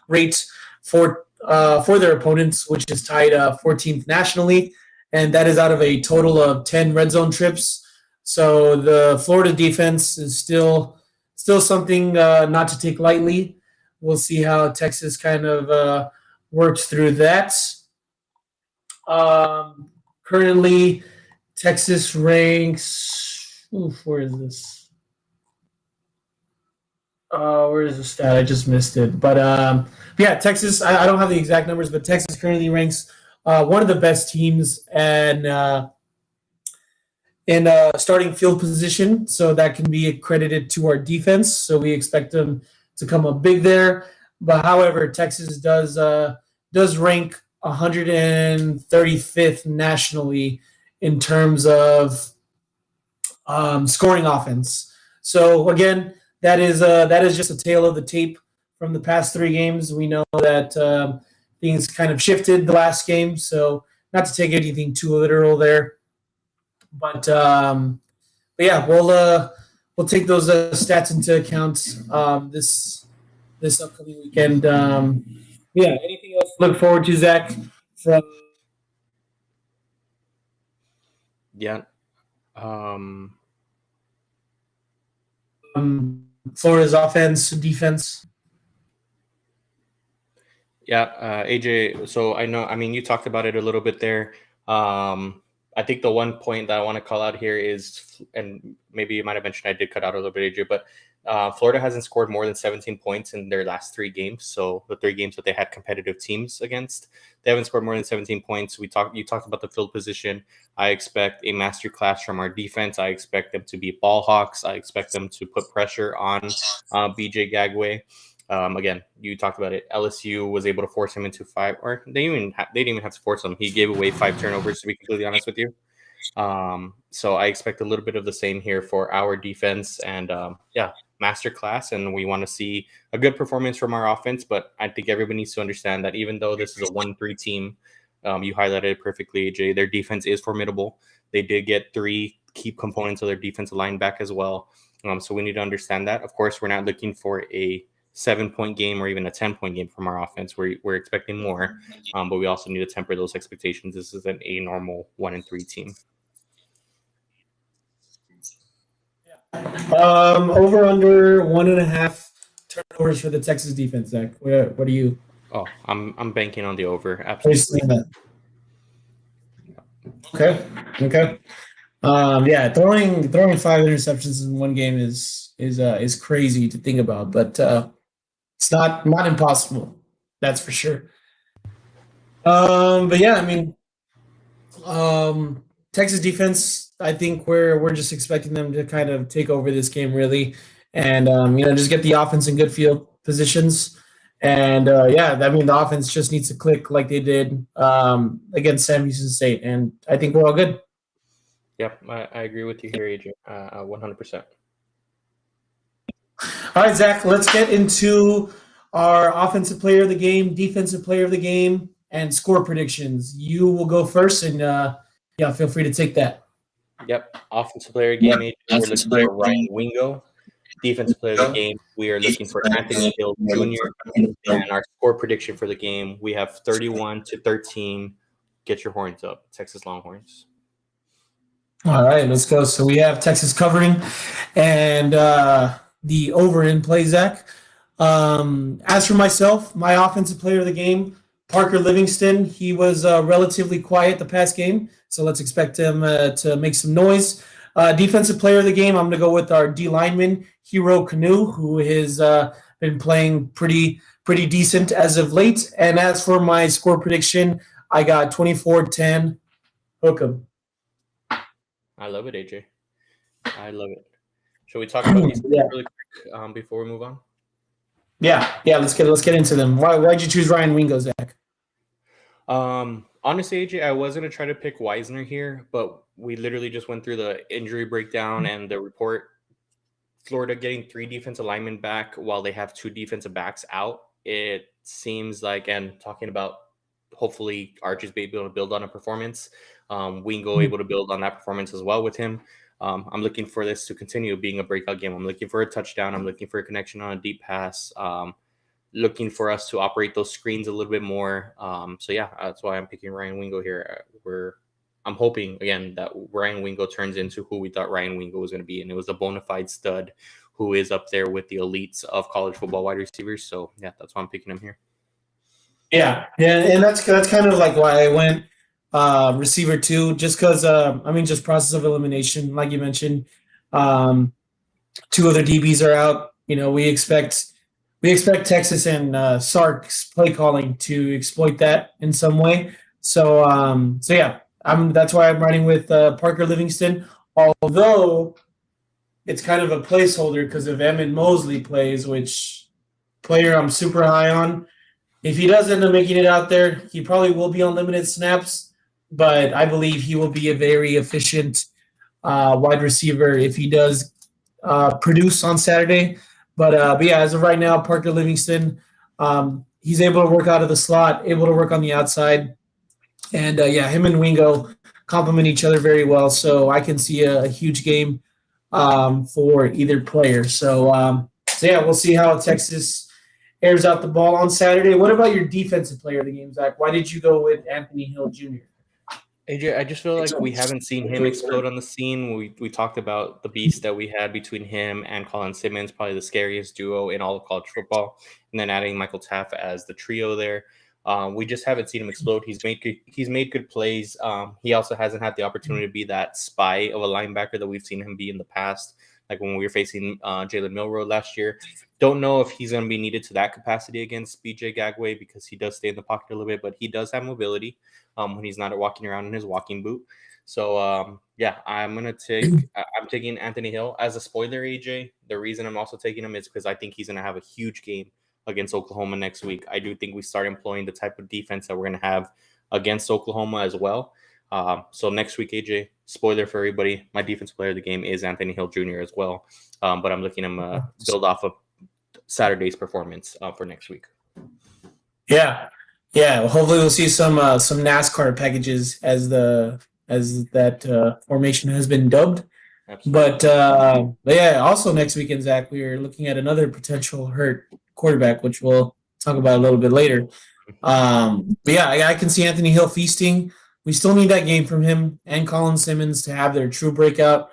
rate for their opponents, which is tied 14th nationally, and that is out of a total of 10 red zone trips. So the Florida defense is still something not to take lightly. We'll see how Texas kind of works through that. Currently, Texas ranks. Where is this? Where is the stat? I just missed it. But yeah, Texas. I don't have the exact numbers, but Texas currently ranks one of the best teams and in starting field position. So that can be accredited to our defense. So we expect them to come up big there. But however, Texas does rank 135th nationally in terms of scoring offense. So again, that is just a tale of the tape from the past three games. We know that things kind of shifted the last game, so not to take anything too literal there, but yeah, we'll take those stats into account this upcoming weekend. Yeah, anything else to look forward to, Zach? From Yeah. Florida's offense, defense. Yeah, AJ. So I mean, you talked about it a little bit there. I think the one point that I want to call out here is, and maybe you might have mentioned I did cut out a little bit, AJ, but Florida hasn't scored more than 17 points in their last three games. So the three games that they had competitive teams against, they haven't scored more than 17 points. You talked about the field position. I expect a masterclass from our defense. I expect them to be ball hawks. I expect them to put pressure on BJ Gagway. Again, you talked about it. LSU was able to force him into five, or they didn't even have to force him. He gave away 5 turnovers, to be completely honest with you. So I expect a little bit of the same here for our defense, and yeah, masterclass. And we want to see a good performance from our offense. But I think everybody needs to understand that even though this is a 1-3 team, you highlighted it perfectly, AJ. Their defense is formidable. They did get 3 key components of their defensive line back as well. So we need to understand that. Of course, we're not looking for a 7-point game or even a 10-point game from our offense. We're expecting more, but we also need to temper those expectations. This isn't a normal 1-3 team. Over under 1.5 turnovers for the Texas defense, Zach. What do you? Oh, I'm banking on the over. Absolutely. Okay. Yeah, throwing 5 interceptions in one game is crazy to think about, but it's not impossible. That's for sure. But yeah, I mean, Texas defense, I think we're just expecting them to kind of take over this game really, and just get the offense in good field positions. And yeah, I mean the offense just needs to click like they did against Sam Houston State, and I think we're all good. Yep, I agree with you here, AJ. 100%. All right, Zach, let's get into our offensive player of the game, defensive player of the game, and score predictions. You will go first, and yeah, feel free to take that. Yep, offensive player of the game, AJ, we're looking for Ryan Wingo. Defensive player of the game, we are looking for Anthony Hill Jr. And our score prediction for the game, we have 31-13. Get your horns up, Texas Longhorns. All right, let's go. So we have Texas covering, and the over in play, Zach. As for myself, my offensive player of the game, Parker Livingston. He was relatively quiet the past game, so let's expect him to make some noise. Defensive player of the game, I'm going to go with our D lineman, Hero Canoe, who has been playing pretty decent as of late. And as for my score prediction, I got 24-10. Hook 'em. I love it, AJ. I love it. Shall we talk about these really quick before we move on? Yeah. Let's get into them. Why'd you choose Ryan Wingo, Zach? Honestly, AJ, I was gonna try to pick Wisner here, but we literally just went through the injury breakdown and the report. Florida getting 3 defensive linemen back while they have 2 defensive backs out. It seems like, and talking about hopefully Archie's able to build on a performance. Wingo able to build on that performance as well with him. I'm looking for this to continue being a breakout game. I'm looking for a touchdown. I'm looking for a connection on a deep pass. Looking for us to operate those screens a little bit more. So yeah, that's why I'm picking Ryan Wingo here. I'm hoping again that Ryan Wingo turns into who we thought Ryan Wingo was going to be, and it was a bona fide stud who is up there with the elites of college football wide receivers. So yeah, that's why I'm picking him here. Yeah, and that's kind of like why I went receiver 2, just because just process of elimination, like you mentioned. 2 other DBs are out. We expect Texas and Sark's play calling to exploit that in some way. So yeah, that's why I'm running with Parker Livingston. Although it's kind of a placeholder because if Emmett Mosley plays, which player I'm super high on. If he does end up making it out there, he probably will be on limited snaps, but I believe he will be a very efficient wide receiver if he does produce on Saturday. But yeah, as of right now, Parker Livingston, he's able to work out of the slot, able to work on the outside. And yeah, him and Wingo complement each other very well. So I can see a huge game for either player. So yeah, we'll see how Texas airs out the ball on Saturday. What about your defensive player of the game, Zach? Why did you go with Anthony Hill Jr.? AJ, I just feel like we haven't seen him explode on the scene. We talked about the beast that we had between him and Colin Simmons, probably the scariest duo in all of college football, and then adding Michael Taff as the trio there. We just haven't seen him explode. He's made good plays. He also hasn't had the opportunity to be that spy of a linebacker that we've seen him be in the past, like when we were facing Jalen Milroe last year. Don't know if he's going to be needed to that capacity against BJ Gagway because he does stay in the pocket a little bit, but he does have mobility when he's not walking around in his walking boot. So yeah, I'm taking Anthony Hill as a spoiler, AJ. The reason I'm also taking him is because I think he's going to have a huge game against Oklahoma next week. I do think we start employing the type of defense that we're going to have against Oklahoma as well. So next week, AJ, spoiler for everybody, my defensive player of the game is Anthony Hill Jr. as well. But I'm looking at him build off of Saturday's performance for next week. Yeah. Well, hopefully we'll see some NASCAR packages as that formation has been dubbed. Absolutely. But yeah, also next weekend, Zach, we are looking at another potential hurt quarterback, which we'll talk about a little bit later. But yeah, I can see Anthony Hill feasting. We still need that game from him and Colin Simmons to have their true breakout.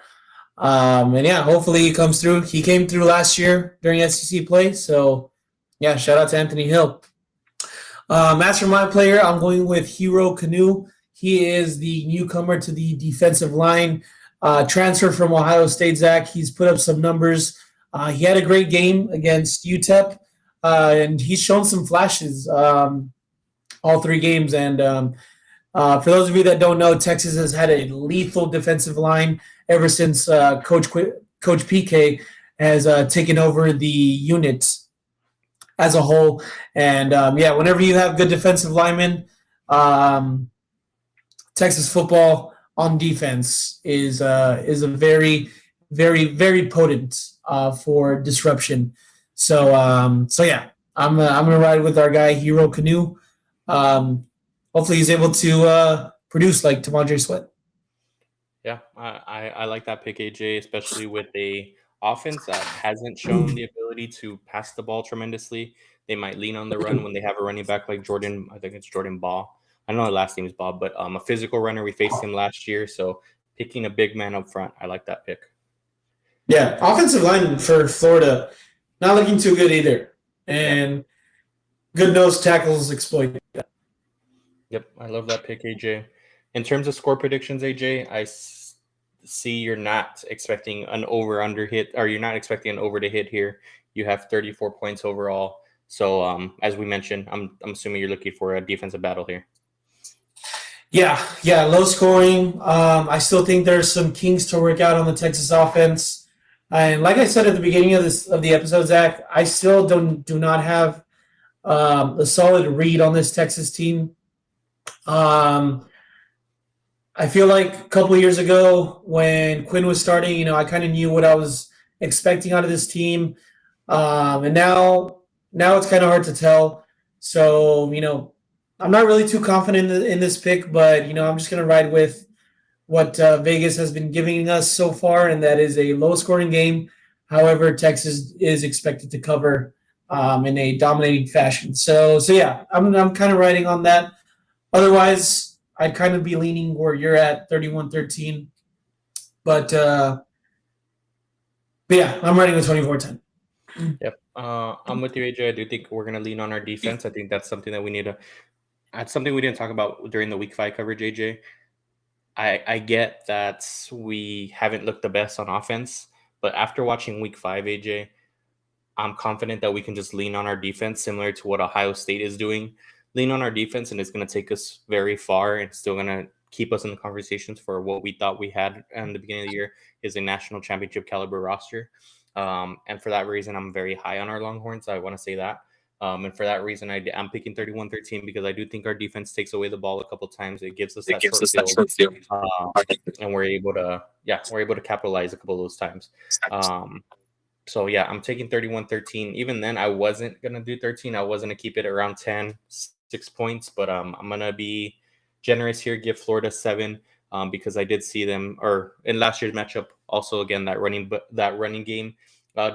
And yeah, hopefully he comes through. He came through last year during SEC play. So yeah, shout out to Anthony Hill. As for my player, I'm going with Hero Canoe. He is the newcomer to the defensive line. transfer from Ohio State. Zach, he's put up some numbers. He had a great game against UTEP, and he's shown some flashes all 3 games. And for those of you that don't know, Texas has had a lethal defensive line ever since Coach PK has taken over the unit as a whole. And whenever you have good defensive linemen, Texas football on defense is a very, very, very potent for disruption. So I'm gonna ride with our guy Hero Canoe. Hopefully he's able to produce like T'Vondre Sweat. Yeah, I like that pick, AJ, especially with a offense that hasn't shown the ability to pass the ball tremendously. They might lean on the run when they have a running back like Jordan. I think it's Jordan Ball. I know the last name is Bob, but a physical runner. We faced him last year, so picking a big man up front, I like that pick. Yeah, offensive line for Florida not looking too good either, and good nose tackles exploit that. Yep, I love that pick, AJ. In terms of score predictions, AJ, see you're not expecting an over/under hit, or you're not expecting an over to hit here. You have 34 points overall. So, as we mentioned, I'm assuming you're looking for a defensive battle here. Yeah, low scoring. I still think there's some kinks to work out on the Texas offense. And like I said at the beginning of the episode, Zach, I still do not have a solid read on this Texas team. I feel like a couple of years ago when Quinn was starting, I kind of knew what I was expecting out of this team. And now it's kind of hard to tell. So, I'm not really too confident in this pick, but, I'm just going to ride with what Vegas has been giving us so far, and that is a low-scoring game. However, Texas is expected to cover in a dominating fashion. So yeah, I'm kind of riding on that. Otherwise, I'd kind of be leaning where you're at, 31-13. But yeah, I'm riding with 24-10. Yep. I'm with you, AJ. I do think we're going to lean on our defense. I think that's something that we need to – that's something we didn't talk about during the Week 5 coverage, AJ. I get that we haven't looked the best on offense, but after watching Week 5, AJ, I'm confident that we can just lean on our defense, similar to what Ohio State is doing. Lean on our defense, and it's going to take us very far, and still going to keep us in the conversations for what we thought we had in the beginning of the year is a national championship caliber roster. And for that reason, I'm very high on our Longhorns. I want to say that. And for that reason, I'm picking 31-13 because I do think our defense takes away the ball a couple times. It gives us that short field, and we're able to capitalize a couple of those times. So yeah, I'm taking 31-13. Even then, I wasn't gonna do 13. I was gonna keep it around 10, 6 points, but I'm gonna be generous here, give Florida 7, because I did see them, or in last year's matchup, also again that running game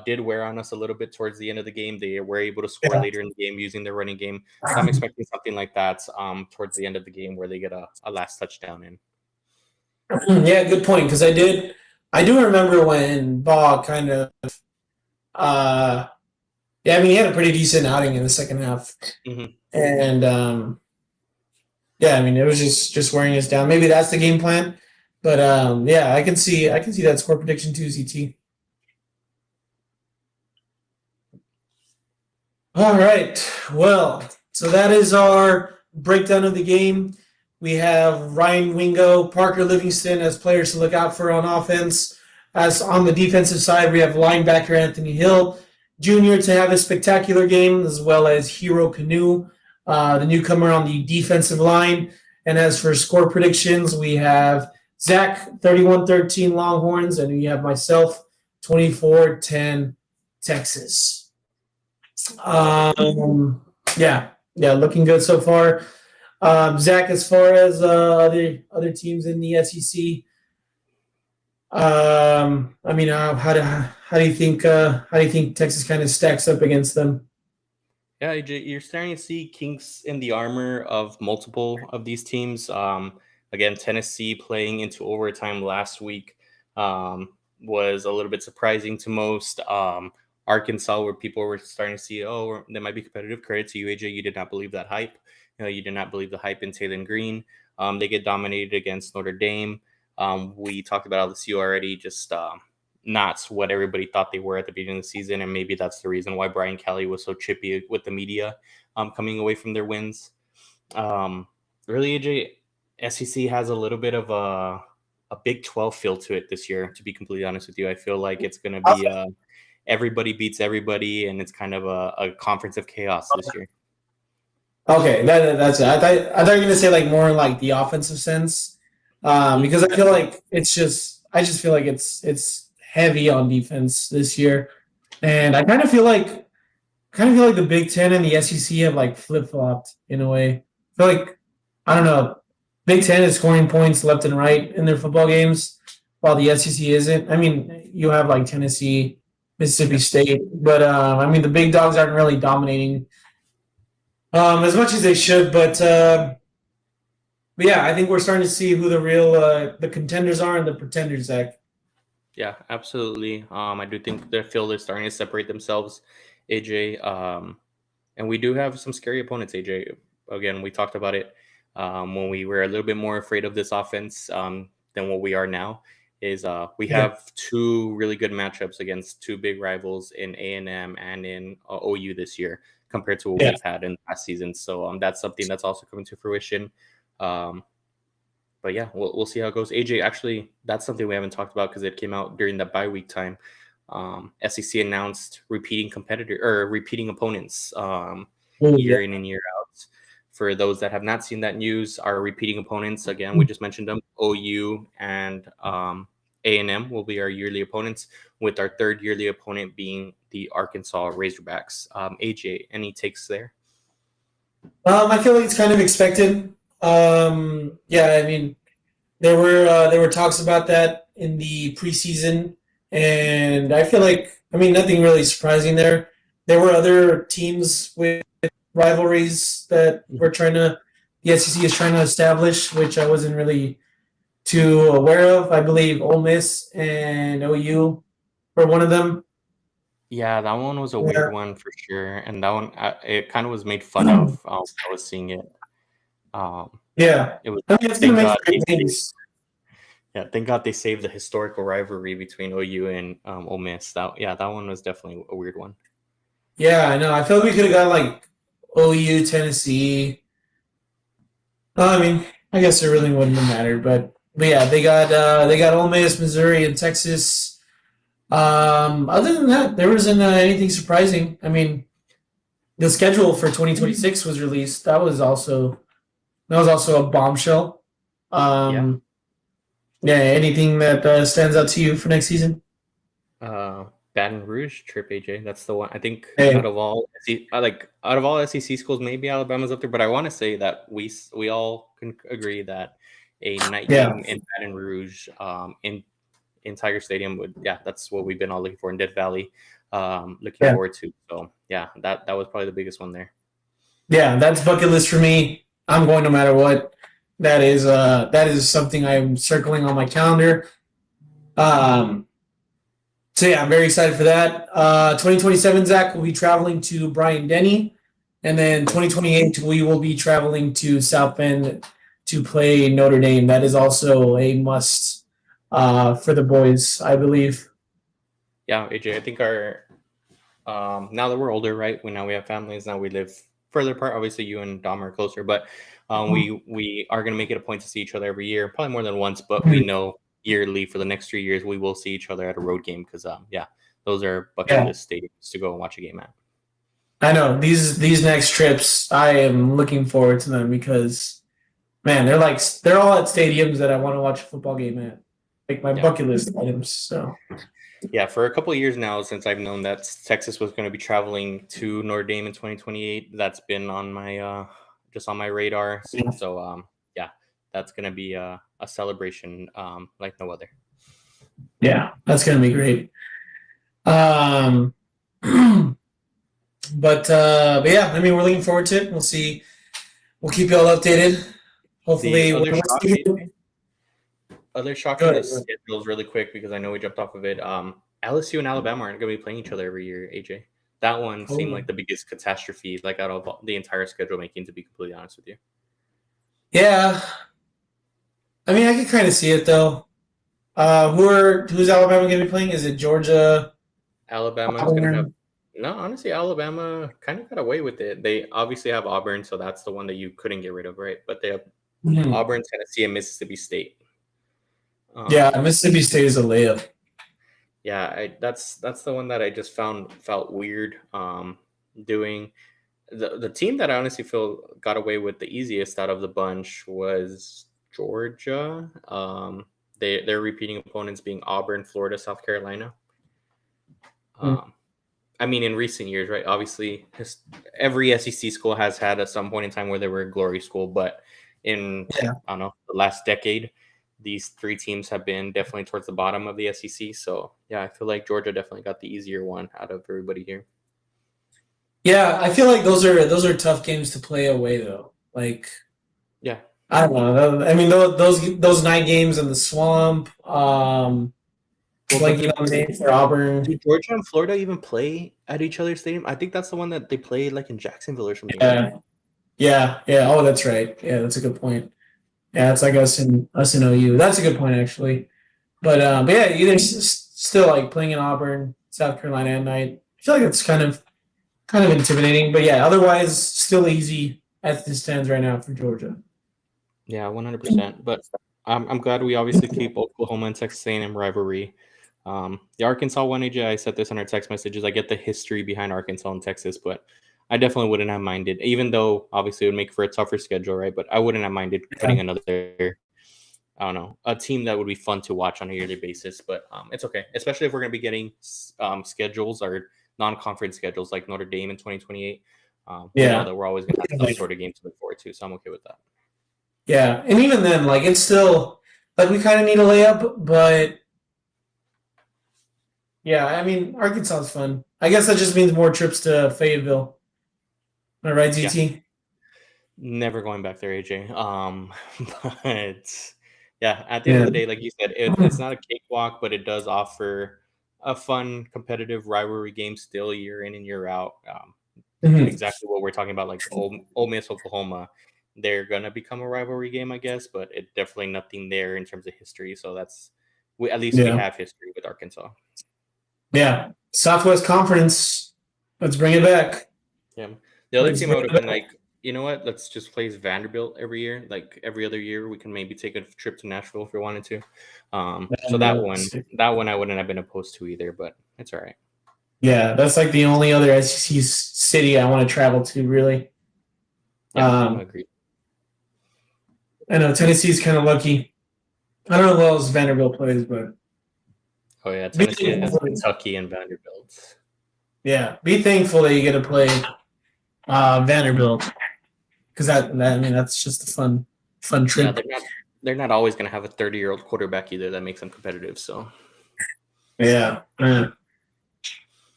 did wear on us a little bit towards the end of the game. They were able to score later in the game using their running game. So I'm expecting something like that towards the end of the game where they get a last touchdown in. Yeah, good point. Because I do remember when Baugh kind of, he had a pretty decent outing in the second half, and it was just wearing us down. Maybe that's the game plan, but I can see that score prediction too, CT. All right. Well, so that is our breakdown of the game. We have Ryan Wingo, Parker Livingston as players to look out for on offense. As on the defensive side, we have linebacker Anthony Hill Jr. to have a spectacular game, as well as Hero Canoe, the newcomer on the defensive line. And as for score predictions, we have Zach, 31-13 Longhorns, and we have myself, 24-10 Texas. Looking good so far. Zach, as far as other teams in the SEC, how do you think Texas kind of stacks up against them? Yeah, AJ, you're starting to see kinks in the armor of multiple of these teams. Again, Tennessee playing into overtime last week was a little bit surprising to most. Arkansas, where people were starting to see, they might be competitive. Credit to you, AJ. You did not believe that hype. You did not believe the hype in Taylor Green. They get dominated against Notre Dame. We talked about LSU already, just not what everybody thought they were at the beginning of the season, and maybe that's the reason why Brian Kelly was so chippy with the media coming away from their wins. Really, AJ, SEC has a little bit of a Big 12 feel to it this year, to be completely honest with you. I feel like it's going to be everybody beats everybody, and it's kind of a conference of chaos this year. Okay, that's it. I thought you were gonna say like more like the offensive sense, because I feel like I just feel like it's heavy on defense this year, and I kind of feel like the Big Ten and the SEC have like flip flopped in a way. I feel like I don't know, Big Ten is scoring points left and right in their football games, while the SEC isn't. I mean, you have like Tennessee, Mississippi State, but I mean the big dogs aren't really dominating as much as they should, but yeah, I think we're starting to see who the real the contenders are and the pretenders, Zach. Yeah, absolutely. I do think the field is starting to separate themselves, AJ. And we do have some scary opponents, AJ. Again, we talked about it when we were a little bit more afraid of this offense than what we are now. We have two really good matchups against two big rivals in A&M and in OU this year, compared to what we've had in last season. So that's something that's also coming to fruition. But yeah, we'll see how it goes. AJ, actually, that's something we haven't talked about because it came out during the bye week time. SEC announced repeating opponents year in and year out. For those that have not seen that news, our repeating opponents, again, we just mentioned them, OU and A&M will be our yearly opponents, with our third yearly opponent being the Arkansas Razorbacks. AJ, any takes there? I feel like it's kind of expected. Yeah, I mean, there were talks about that in the preseason, and I feel like, I mean, nothing really surprising there. There were other teams with rivalries that the SEC is trying to establish, which I wasn't really too aware of. I believe Ole Miss and OU were one of them. Yeah, that one was a weird one for sure, and that one it kind of was made fun of. I was seeing it. Yeah, it was. I mean, it's gonna make great things. Thank God they saved the historical rivalry between OU and Ole Miss. That one was definitely a weird one. Yeah, I know. I feel like we could have got like OU, Tennessee. I mean, I guess it really wouldn't have mattered, but yeah, they got Ole Miss, Missouri, and Texas. Other than that, there wasn't anything surprising. I mean, the schedule for 2026 was released. That was also a bombshell. Yeah, anything that stands out to you for next season? Baton Rouge trip, AJ. That's the one. I think out of all SEC schools, maybe Alabama's up there, but I want to say that we all can agree that a night game in Baton Rouge, in Tiger Stadium that's what we've been all looking for in Death Valley. Looking forward to. So yeah, that was probably the biggest one there. Yeah, that's bucket list for me. I'm going no matter what. That is something I'm circling on my calendar. So yeah, I'm very excited for that. 2027, Zach, will be traveling to Bryant-Denny, and then 2028 we will be traveling to South Bend to play Notre Dame. That is also a must for the boys, I believe. Yeah, AJ, I think our now that we're older, right? We have families. Now we live further apart. Obviously, you and Dom are closer, but we are going to make it a point to see each other every year, probably more than once. But we know yearly for the next 3 years we will see each other at a road game because those are bucket list stadiums to go and watch a game at. I know these next trips, I am looking forward to them because, man, they're all at stadiums that I want to watch a football game at, like my bucket list items. So yeah, for a couple of years now, since I've known that Texas was going to be traveling to Notre Dame in 2028, that's been on my just on my radar. So that's going to be a celebration like no other. Yeah, that's going to be great. But yeah, I mean, we're looking forward to it. We'll see. We'll keep you all updated. Hopefully, other shocking schedules really quick because I know we jumped off of it. LSU and Alabama aren't going to be playing each other every year, AJ. That one seemed like the biggest catastrophe, like out of the entire schedule making, to be completely honest with you. Yeah. I mean, I can kind of see it, though. Who's Alabama going to be playing? Is it Georgia? Alabama is going to have. No, honestly, Alabama kind of got away with it. They obviously have Auburn, so that's the one that you couldn't get rid of, right? But they have Auburn, Tennessee, and Mississippi State. Yeah, Mississippi State is a layup. Yeah, that's the one that I just felt weird doing. The team that I honestly feel got away with the easiest out of the bunch was Georgia. Their repeating opponents being Auburn, Florida, South Carolina. I mean, in recent years, right? Obviously, every SEC school has had at some point in time where they were a glory school, but in I don't know, the last decade, these three teams have been definitely towards the bottom of the SEC. So yeah, I feel like Georgia definitely got the easier one out of everybody here. Yeah, I feel like those are tough games to play away though. Like, yeah, I don't know. I mean, those night games in the swamp. Like for Auburn. Did Georgia and Florida even play at each other's stadium? I think that's the one that they played like in Jacksonville or something. Yeah. Oh, that's right. Yeah, that's a good point. Yeah, it's like us and OU. That's a good point actually. But yeah, either still like playing in Auburn, South Carolina at night. I feel like it's kind of intimidating. But yeah, otherwise still easy as this stands right now for Georgia. Yeah, 100%. But I'm glad we obviously keep Oklahoma and Texas A&M rivalry. The Arkansas one, AJ, I said this in our text messages. I get the history behind Arkansas and Texas, but I definitely wouldn't have minded, even though obviously it would make for a tougher schedule, right? But I wouldn't have minded putting another, I don't know, a team that would be fun to watch on a yearly basis. But it's okay, especially if we're going to be getting schedules or non-conference schedules like Notre Dame in 2028. We know that we're always going to have some sort of game to look forward to, so I'm okay with that. Yeah, and even then, like it's still like we kind of need a layup, but yeah, I mean Arkansas is fun. I guess that just means more trips to Fayetteville. Am I right, ZT? Yeah. Never going back there, AJ. But yeah, at the end of the day, like you said, it's not a cakewalk, but it does offer a fun, competitive rivalry game still year in and year out. Exactly what we're talking about, like Ole Miss, Oklahoma. They're gonna become a rivalry game, I guess, but it definitely nothing there in terms of history. So that's we have history with Arkansas. Yeah, Southwest Conference. Let's bring it back. Yeah, the other team I would have been like, you know what? Let's just play Vanderbilt every year. Like every other year, we can maybe take a trip to Nashville if we wanted to. So that one I wouldn't have been opposed to either, but it's all right. Yeah, that's like the only other SEC city I want to travel to, really. Yeah, I agree. I know Tennessee's kind of lucky. I don't know who else Vanderbilt plays, but oh yeah, Tennessee has Kentucky and Vanderbilt. Yeah, be thankful that you get to play Vanderbilt because that's just a fun trip. Yeah, they're not always going to have a 30-year-old quarterback either that makes them competitive. So yeah.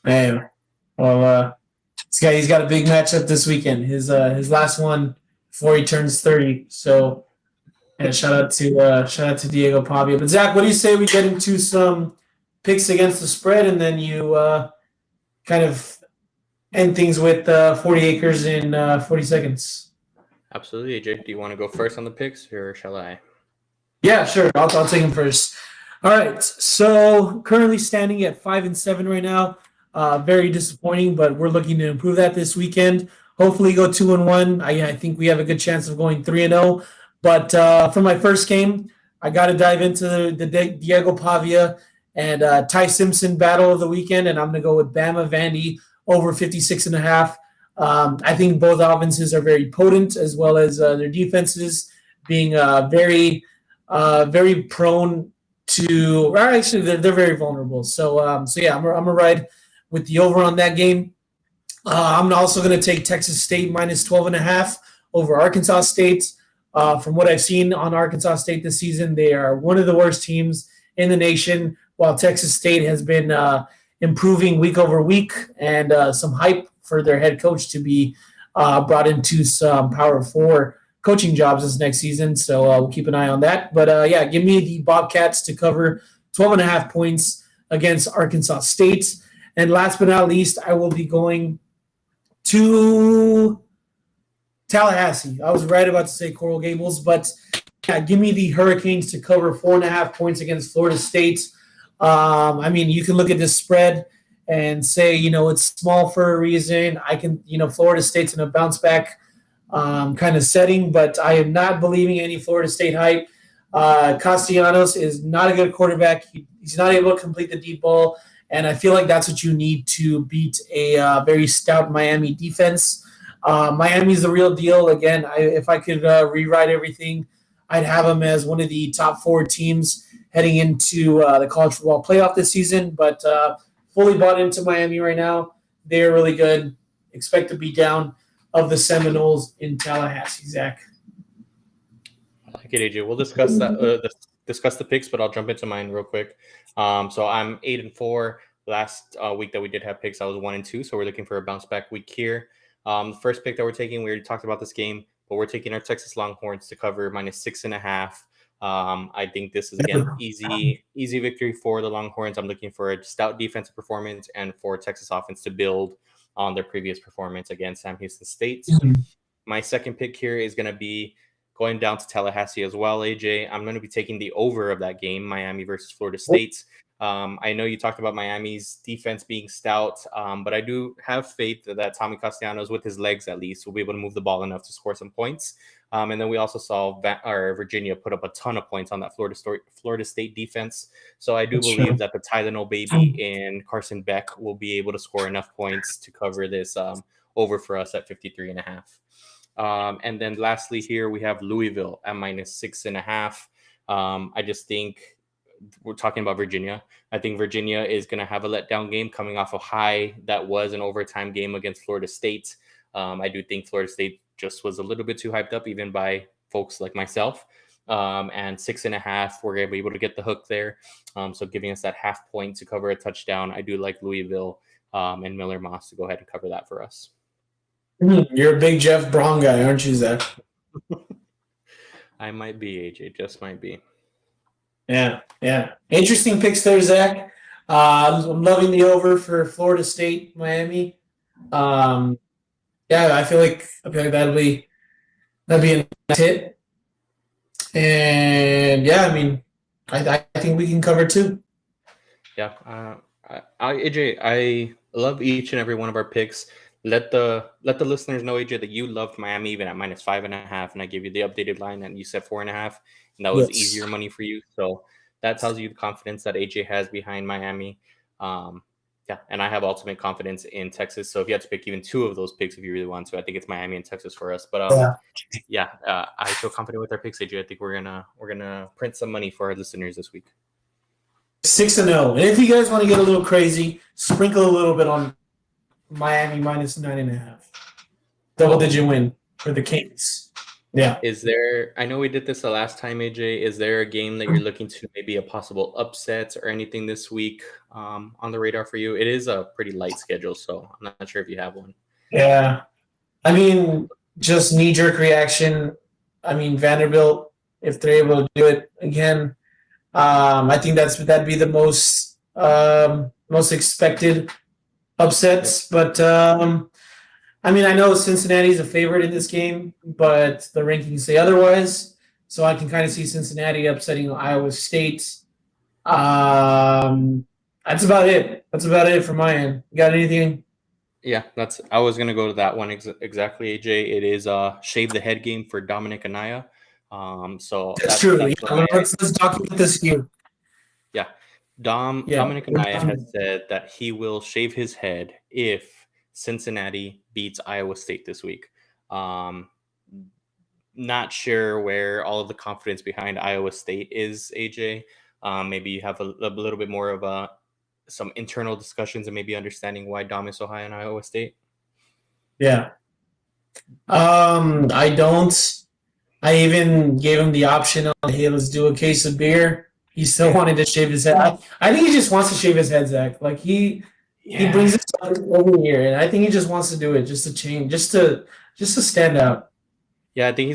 Hey, well, this guy, he's got a big matchup this weekend. His last one before he turns 30. So, yeah, shout out to Diego Pavia. But Zach, what do you say we get into some picks against the spread, and then you kind of end things with 40 acres in 40 seconds? Absolutely, AJ. Do you want to go first on the picks, or shall I? Yeah, sure. I'll take him first. All right. So currently standing at 5-7 right now. Very disappointing, but we're looking to improve that this weekend. Hopefully go 2-1. I think we have a good chance of going 3-0. But for my first game, I got to dive into the Diego Pavia and Ty Simpson battle of the weekend, and I'm going to go with Bama Vandy over 56.5. I think both offenses are very potent, as well as their defenses being very prone to. Or actually, they're very vulnerable. So yeah, I'm gonna ride with the over on that game. I'm also going to take Texas State minus 12.5 over Arkansas State. From what I've seen on Arkansas State this season, they are one of the worst teams in the nation, while Texas State has been improving week over week, and some hype for their head coach to be brought into some Power 4 coaching jobs this next season. So we'll keep an eye on that. But yeah, give me the Bobcats to cover 12.5 points against Arkansas State. And last but not least, I will be going to Tallahassee. I was right about to say Coral Gables, but Yeah, give me the Hurricanes to cover 4.5 points against Florida State. I mean, you can look at this spread and say, it's small for a reason. Florida State's in a bounce back kind of setting, but I am not believing any Florida State hype. Castellanos is not a good quarterback. He's not able to complete the deep ball, and I feel like that's what you need to beat a very stout Miami defense. Miami's the real deal. Again, if I could rewrite everything, I'd have them as one of the top 4 teams heading into the college football playoff this season, but fully bought into Miami right now. They're really good. Expect to be down of the Seminoles in Tallahassee, Zach. I like it, AJ. We'll discuss that. Discuss the picks, but I'll jump into mine real quick. So I'm 8-4. Last week that we did have picks, I was 1-2. So we're looking for a bounce back week here. The first pick that we're taking, we already talked about this game, but we're taking our Texas Longhorns to cover -6.5. I think this is again easy victory for the Longhorns. I'm looking for a stout defensive performance and for Texas offense to build on their previous performance against Sam Houston State. My second pick here is going to be going down to Tallahassee as well, AJ. I'm going to be taking the over of that game, Miami versus Florida State. I know you talked about Miami's defense being stout, but I do have faith that Tommy Castellanos, with his legs at least, will be able to move the ball enough to score some points. And then we also saw Virginia put up a ton of points on that Florida State defense. So I do believe that the Tylenol baby in Carson Beck will be able to score enough points to cover this over for us at 53.5. And then lastly here, we have Louisville at -6.5. I just think we're talking about Virginia. I think Virginia is going to have a letdown game coming off a high that was an overtime game against Florida State. I do think Florida State just was a little bit too hyped up, even by folks like myself. And 6.5, we're going to be able to get the hook there. So giving us that half point to cover a touchdown. I do like Louisville and Miller Moss to go ahead and cover that for us. You're a big Jeff Braun guy, aren't you, Zach? I might be, AJ. Just might be. Yeah. Interesting picks there, Zach. I'm loving the over for Florida State, Miami. I feel like that'd be a nice hit. And I think we can cover too. Yeah, AJ, I love each and every one of our picks. Let the listeners know, AJ, that you loved Miami even at -5.5, and I gave you the updated line, and you said 4.5, and that was easier money for you. So that tells you the confidence that AJ has behind Miami. And I have ultimate confidence in Texas. So if you had to pick even 2 of those picks, if you really want to, I think it's Miami and Texas for us. But I feel confident with our picks, AJ. I think we're gonna print some money for our listeners this week. 6-0, and if you guys want to get a little crazy, sprinkle a little bit on Miami -9.5. Double-digit win for the Kings. Yeah. Is there? I know we did this the last time, AJ. Is there a game that you're looking to maybe a possible upset or anything this week on the radar for you? It is a pretty light schedule, so I'm not sure if you have one. Yeah. I mean, just knee-jerk reaction. I mean, Vanderbilt, if they're able to do it again, I think that'd be the most expected upsets. But I know Cincinnati's a favorite in this game, but the rankings say otherwise. So I can kind of see Cincinnati upsetting Iowa State. That's about it. That's about it from my end. You got anything? Yeah, I was gonna go to that one exactly, AJ. It is shave the head game for Dominic Anaya. So that's true. Let's document this here. Yeah. Dominic Anaya has said that he will shave his head if Cincinnati beats Iowa State this week. Not sure where all of the confidence behind Iowa State is, AJ. Maybe you have a little bit more of some internal discussions and maybe understanding why Dom is so high on Iowa State. Yeah. I don't. I even gave him the option of, hey, let's do a case of beer. He still wanted to shave his head. I think he just wants to shave his head, Zach. Like he brings it up every year, and I think he just wants to do it just to change, just to stand out. Yeah, I think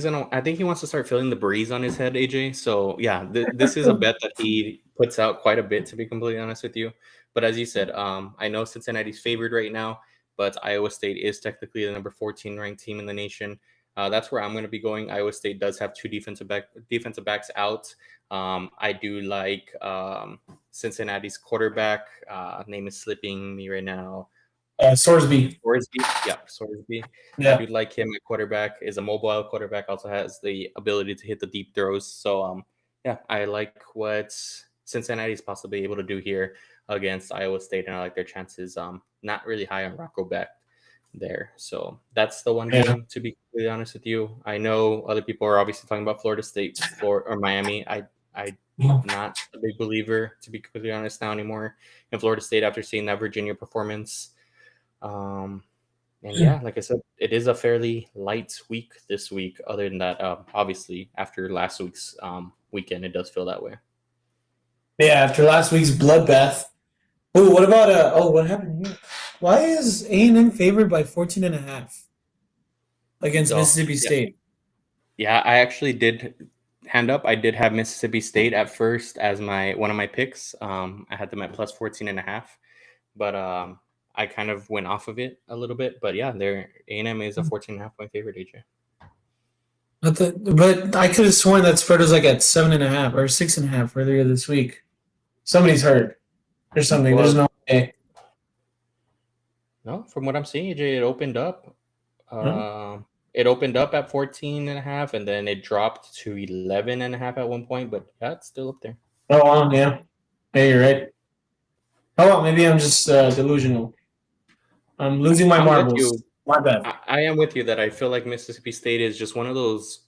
he wants to start feeling the breeze on his head, AJ. So yeah, this is a bet that he puts out quite a bit, to be completely honest with you. But as you said, I know Cincinnati's favored right now, but Iowa State is technically the number 14 ranked team in the nation. That's where I'm going to be going. Iowa State does have two defensive backs out. I do like Cincinnati's quarterback. Name is slipping me right now. Sorsby. Sorsby. Yeah. I do like him at quarterback. Is a mobile quarterback. Also has the ability to hit the deep throws. So yeah, I like what Cincinnati's possibly able to do here against Iowa State, and I like their chances. Not really high on Rocco Beck there. So that's the one game, to be completely honest with you. I know other people are obviously talking about Florida State or Miami. I'm not a big believer, to be completely honest, now anymore in Florida State after seeing that Virginia performance. And yeah, like I said, it is a fairly light week this week. Other than that, obviously after last week's weekend, it does feel that way. Yeah, after last week's bloodbath. Oh, what about what happened here? Why is A&M favored by 14.5 against Mississippi State? Yeah, I actually did hand up. I did have Mississippi State at first as one of my picks. I had them at plus 14.5, but I kind of went off of it a little bit. But yeah, their A&M is a 14.5 point favorite, AJ. But I could have sworn that spread was like at 7.5 or 6.5 earlier this week. Somebody's hurt or something. There's no way. No, from what I'm seeing, AJ, it opened up. It opened up at 14.5, and then it dropped to 11.5 at one point. But yeah, it's still up there. Oh, yeah. Hey, you're right. Oh, well, maybe I'm just delusional. I'm losing my marbles. My bad. I am with you that I feel like Mississippi State is just one of those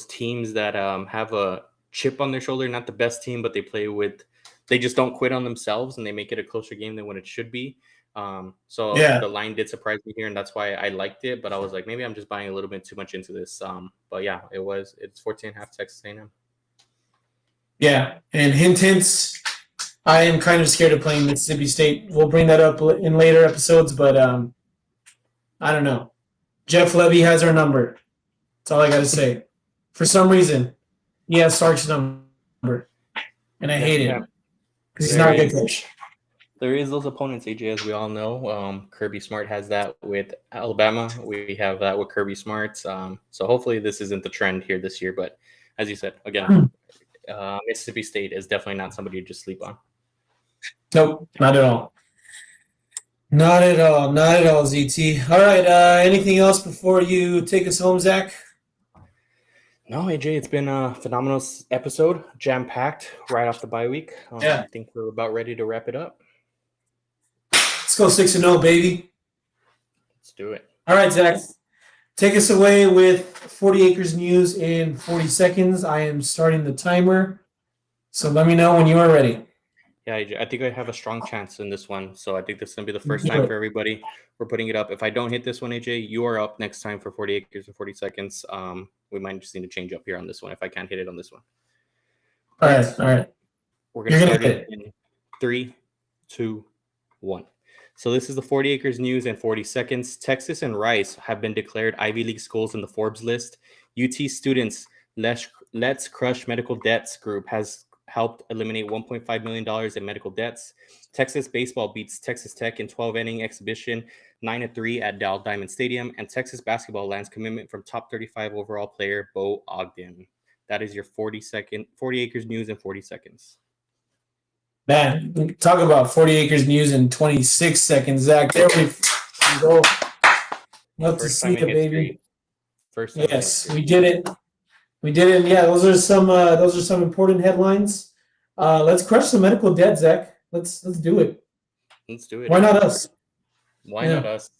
teams that have a chip on their shoulder. Not the best team, but they just don't quit on themselves, and they make it a closer game than what it should be. The line did surprise me here, and that's why I liked it. But I was like, maybe I'm just buying a little bit too much into this. But yeah, it's 14.5 Texas A&M. Yeah, and hints. I am kind of scared of playing Mississippi State. We'll bring that up in later episodes, but I don't know. Jeff Lebby has our number. That's all I got to say. For some reason, he has Sark's number, and I hate it because he's not a good coach. There is those opponents, AJ, as we all know. Kirby Smart has that with Alabama. We have that with Kirby Smart. So hopefully this isn't the trend here this year. But as you said, again, Mississippi State is definitely not somebody to just sleep on. Nope, not at all. Not at all, ZT. All right, anything else before you take us home, Zach? No, AJ, it's been a phenomenal episode, jam-packed right off the bye week. I think we're about ready to wrap it up. Let's go 6-0, baby. Let's do it. All right, Zach. Take us away with 40 Acres news in 40 seconds. I am starting the timer, so let me know when you are ready. Yeah, I think I have a strong chance in this one. So I think this is going to be the first time for everybody. We're putting it up. If I don't hit this one, AJ, you are up next time for 40 Acres in 40 seconds. We might just need to change up here on this one if I can't hit it on this one. All right. We're going to start it in 3, 2, 1. So this is the 40 Acres news in 40 seconds. Texas and Rice have been declared Ivy League schools in the Forbes list. UT students Let's Crush Medical Debts group has helped eliminate $1.5 million in medical debts. Texas baseball beats Texas Tech in 12-inning exhibition 9-3 at Dow Diamond Stadium. And Texas basketball lands commitment from top 35 overall player Bo Ogden. That is your 40 Acres news in 40 seconds. Man, talk about 40 Acres news in 26 seconds, Zach. There we go. Love to see it, baby. First time. Yes, we did it. We did it. Yeah, those are some important headlines. Let's crush the medical debt, Zach. Let's do it. Let's do it. Why not us? Why not us?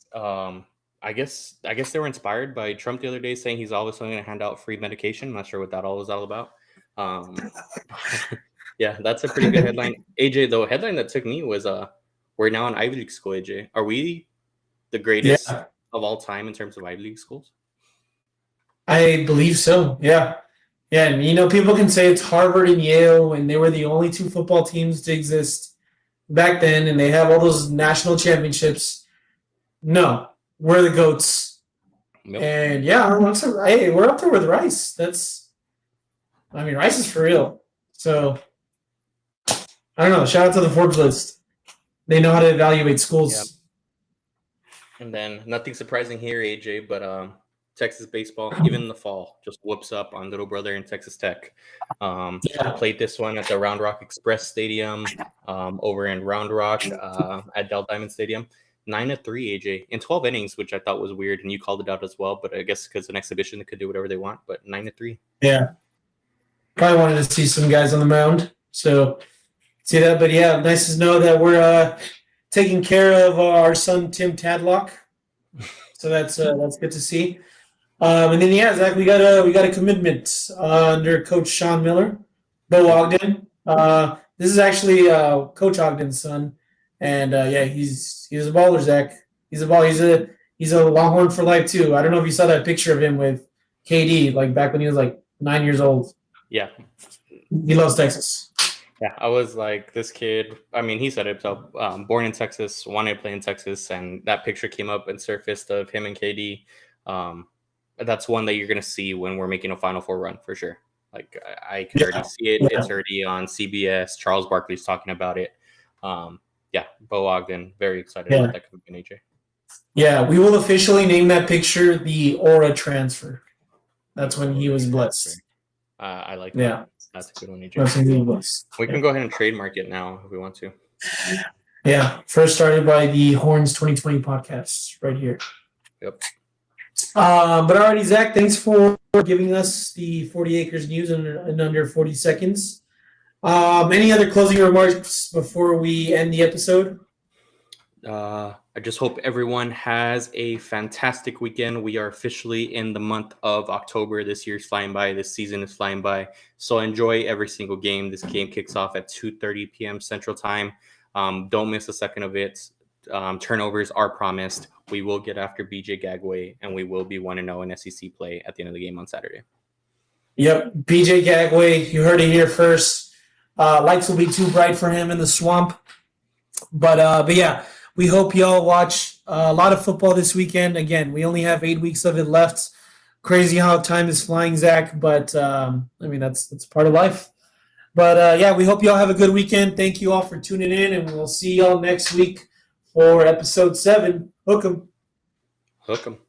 I guess they were inspired by Trump the other day saying he's always going to hand out free medication. I'm not sure what that all was all about. Yeah, that's a pretty good headline. AJ, the headline that took me was we're now an Ivy League school, AJ. Are we the greatest of all time in terms of Ivy League schools? I believe so. Yeah. Yeah. And, people can say it's Harvard and Yale, and they were the only two football teams to exist back then, and they have all those national championships. No, we're the GOATs. Nope. And, we're up there with Rice. Rice is for real. So, I don't know. Shout out to the Forbes list. They know how to evaluate schools. Yep. And then nothing surprising here, AJ, but Texas baseball, even in the fall, just whoops up on little brother in Texas Tech. Played this one at the Round Rock Express Stadium, over in Round Rock at Dell Diamond Stadium. 9-3, AJ, in 12 innings, which I thought was weird, and you called it out as well. But I guess because an exhibition, they could do whatever they want. But 9-3. Yeah. Probably wanted to see some guys on the mound. So see that. But yeah, nice to know that we're taking care of our son Tim Tadlock. So that's good to see. And then Zach, we got a commitment under Coach Sean Miller, Bo Ogden. This is actually Coach Ogden's son, and he's a baller, Zach. He's a baller. He's a Longhorn for life too. I don't know if you saw that picture of him with KD, like back when he was like 9 years old. Yeah, he loves Texas. Yeah, I was like, this kid, I mean, he said it himself, born in Texas, wanted to play in Texas, and that picture came up and surfaced of him and KD. That's one that you're going to see when we're making a Final Four run for sure. Like, I can already see it. Yeah. It's already on CBS. Charles Barkley's talking about it. Bo Ogden, very excited about that commitment, AJ. Yeah, we will officially name that picture the Aura transfer. That's when he was blessed. I like that. Yeah. That's a good one, AJ. We can go ahead and trademark it now if we want to. Yeah. First started by the Horns 2020 podcast right here. Yep. But alrighty, Zach, thanks for giving us the 40 Acres news in under 40 seconds. Any other closing remarks before we end the episode? I just hope everyone has a fantastic weekend. We are officially in the month of October. This year's flying by. This season is flying by. So enjoy every single game. This game kicks off at 2:30 p.m. Central Time. Don't miss a second of it. Turnovers are promised. We will get after BJ Gagway, and we will be 1-0 in SEC play at the end of the game on Saturday. Yep, BJ Gagway, you heard it here first. Lights will be too bright for him in the swamp. But yeah, we hope y'all watch a lot of football this weekend. Again, we only have 8 weeks of it left. Crazy how time is flying, Zach, but I mean, that's part of life. But yeah, we hope y'all have a good weekend. Thank you all for tuning in, and we'll see y'all next week for episode 7. Hook 'em. Hook 'em.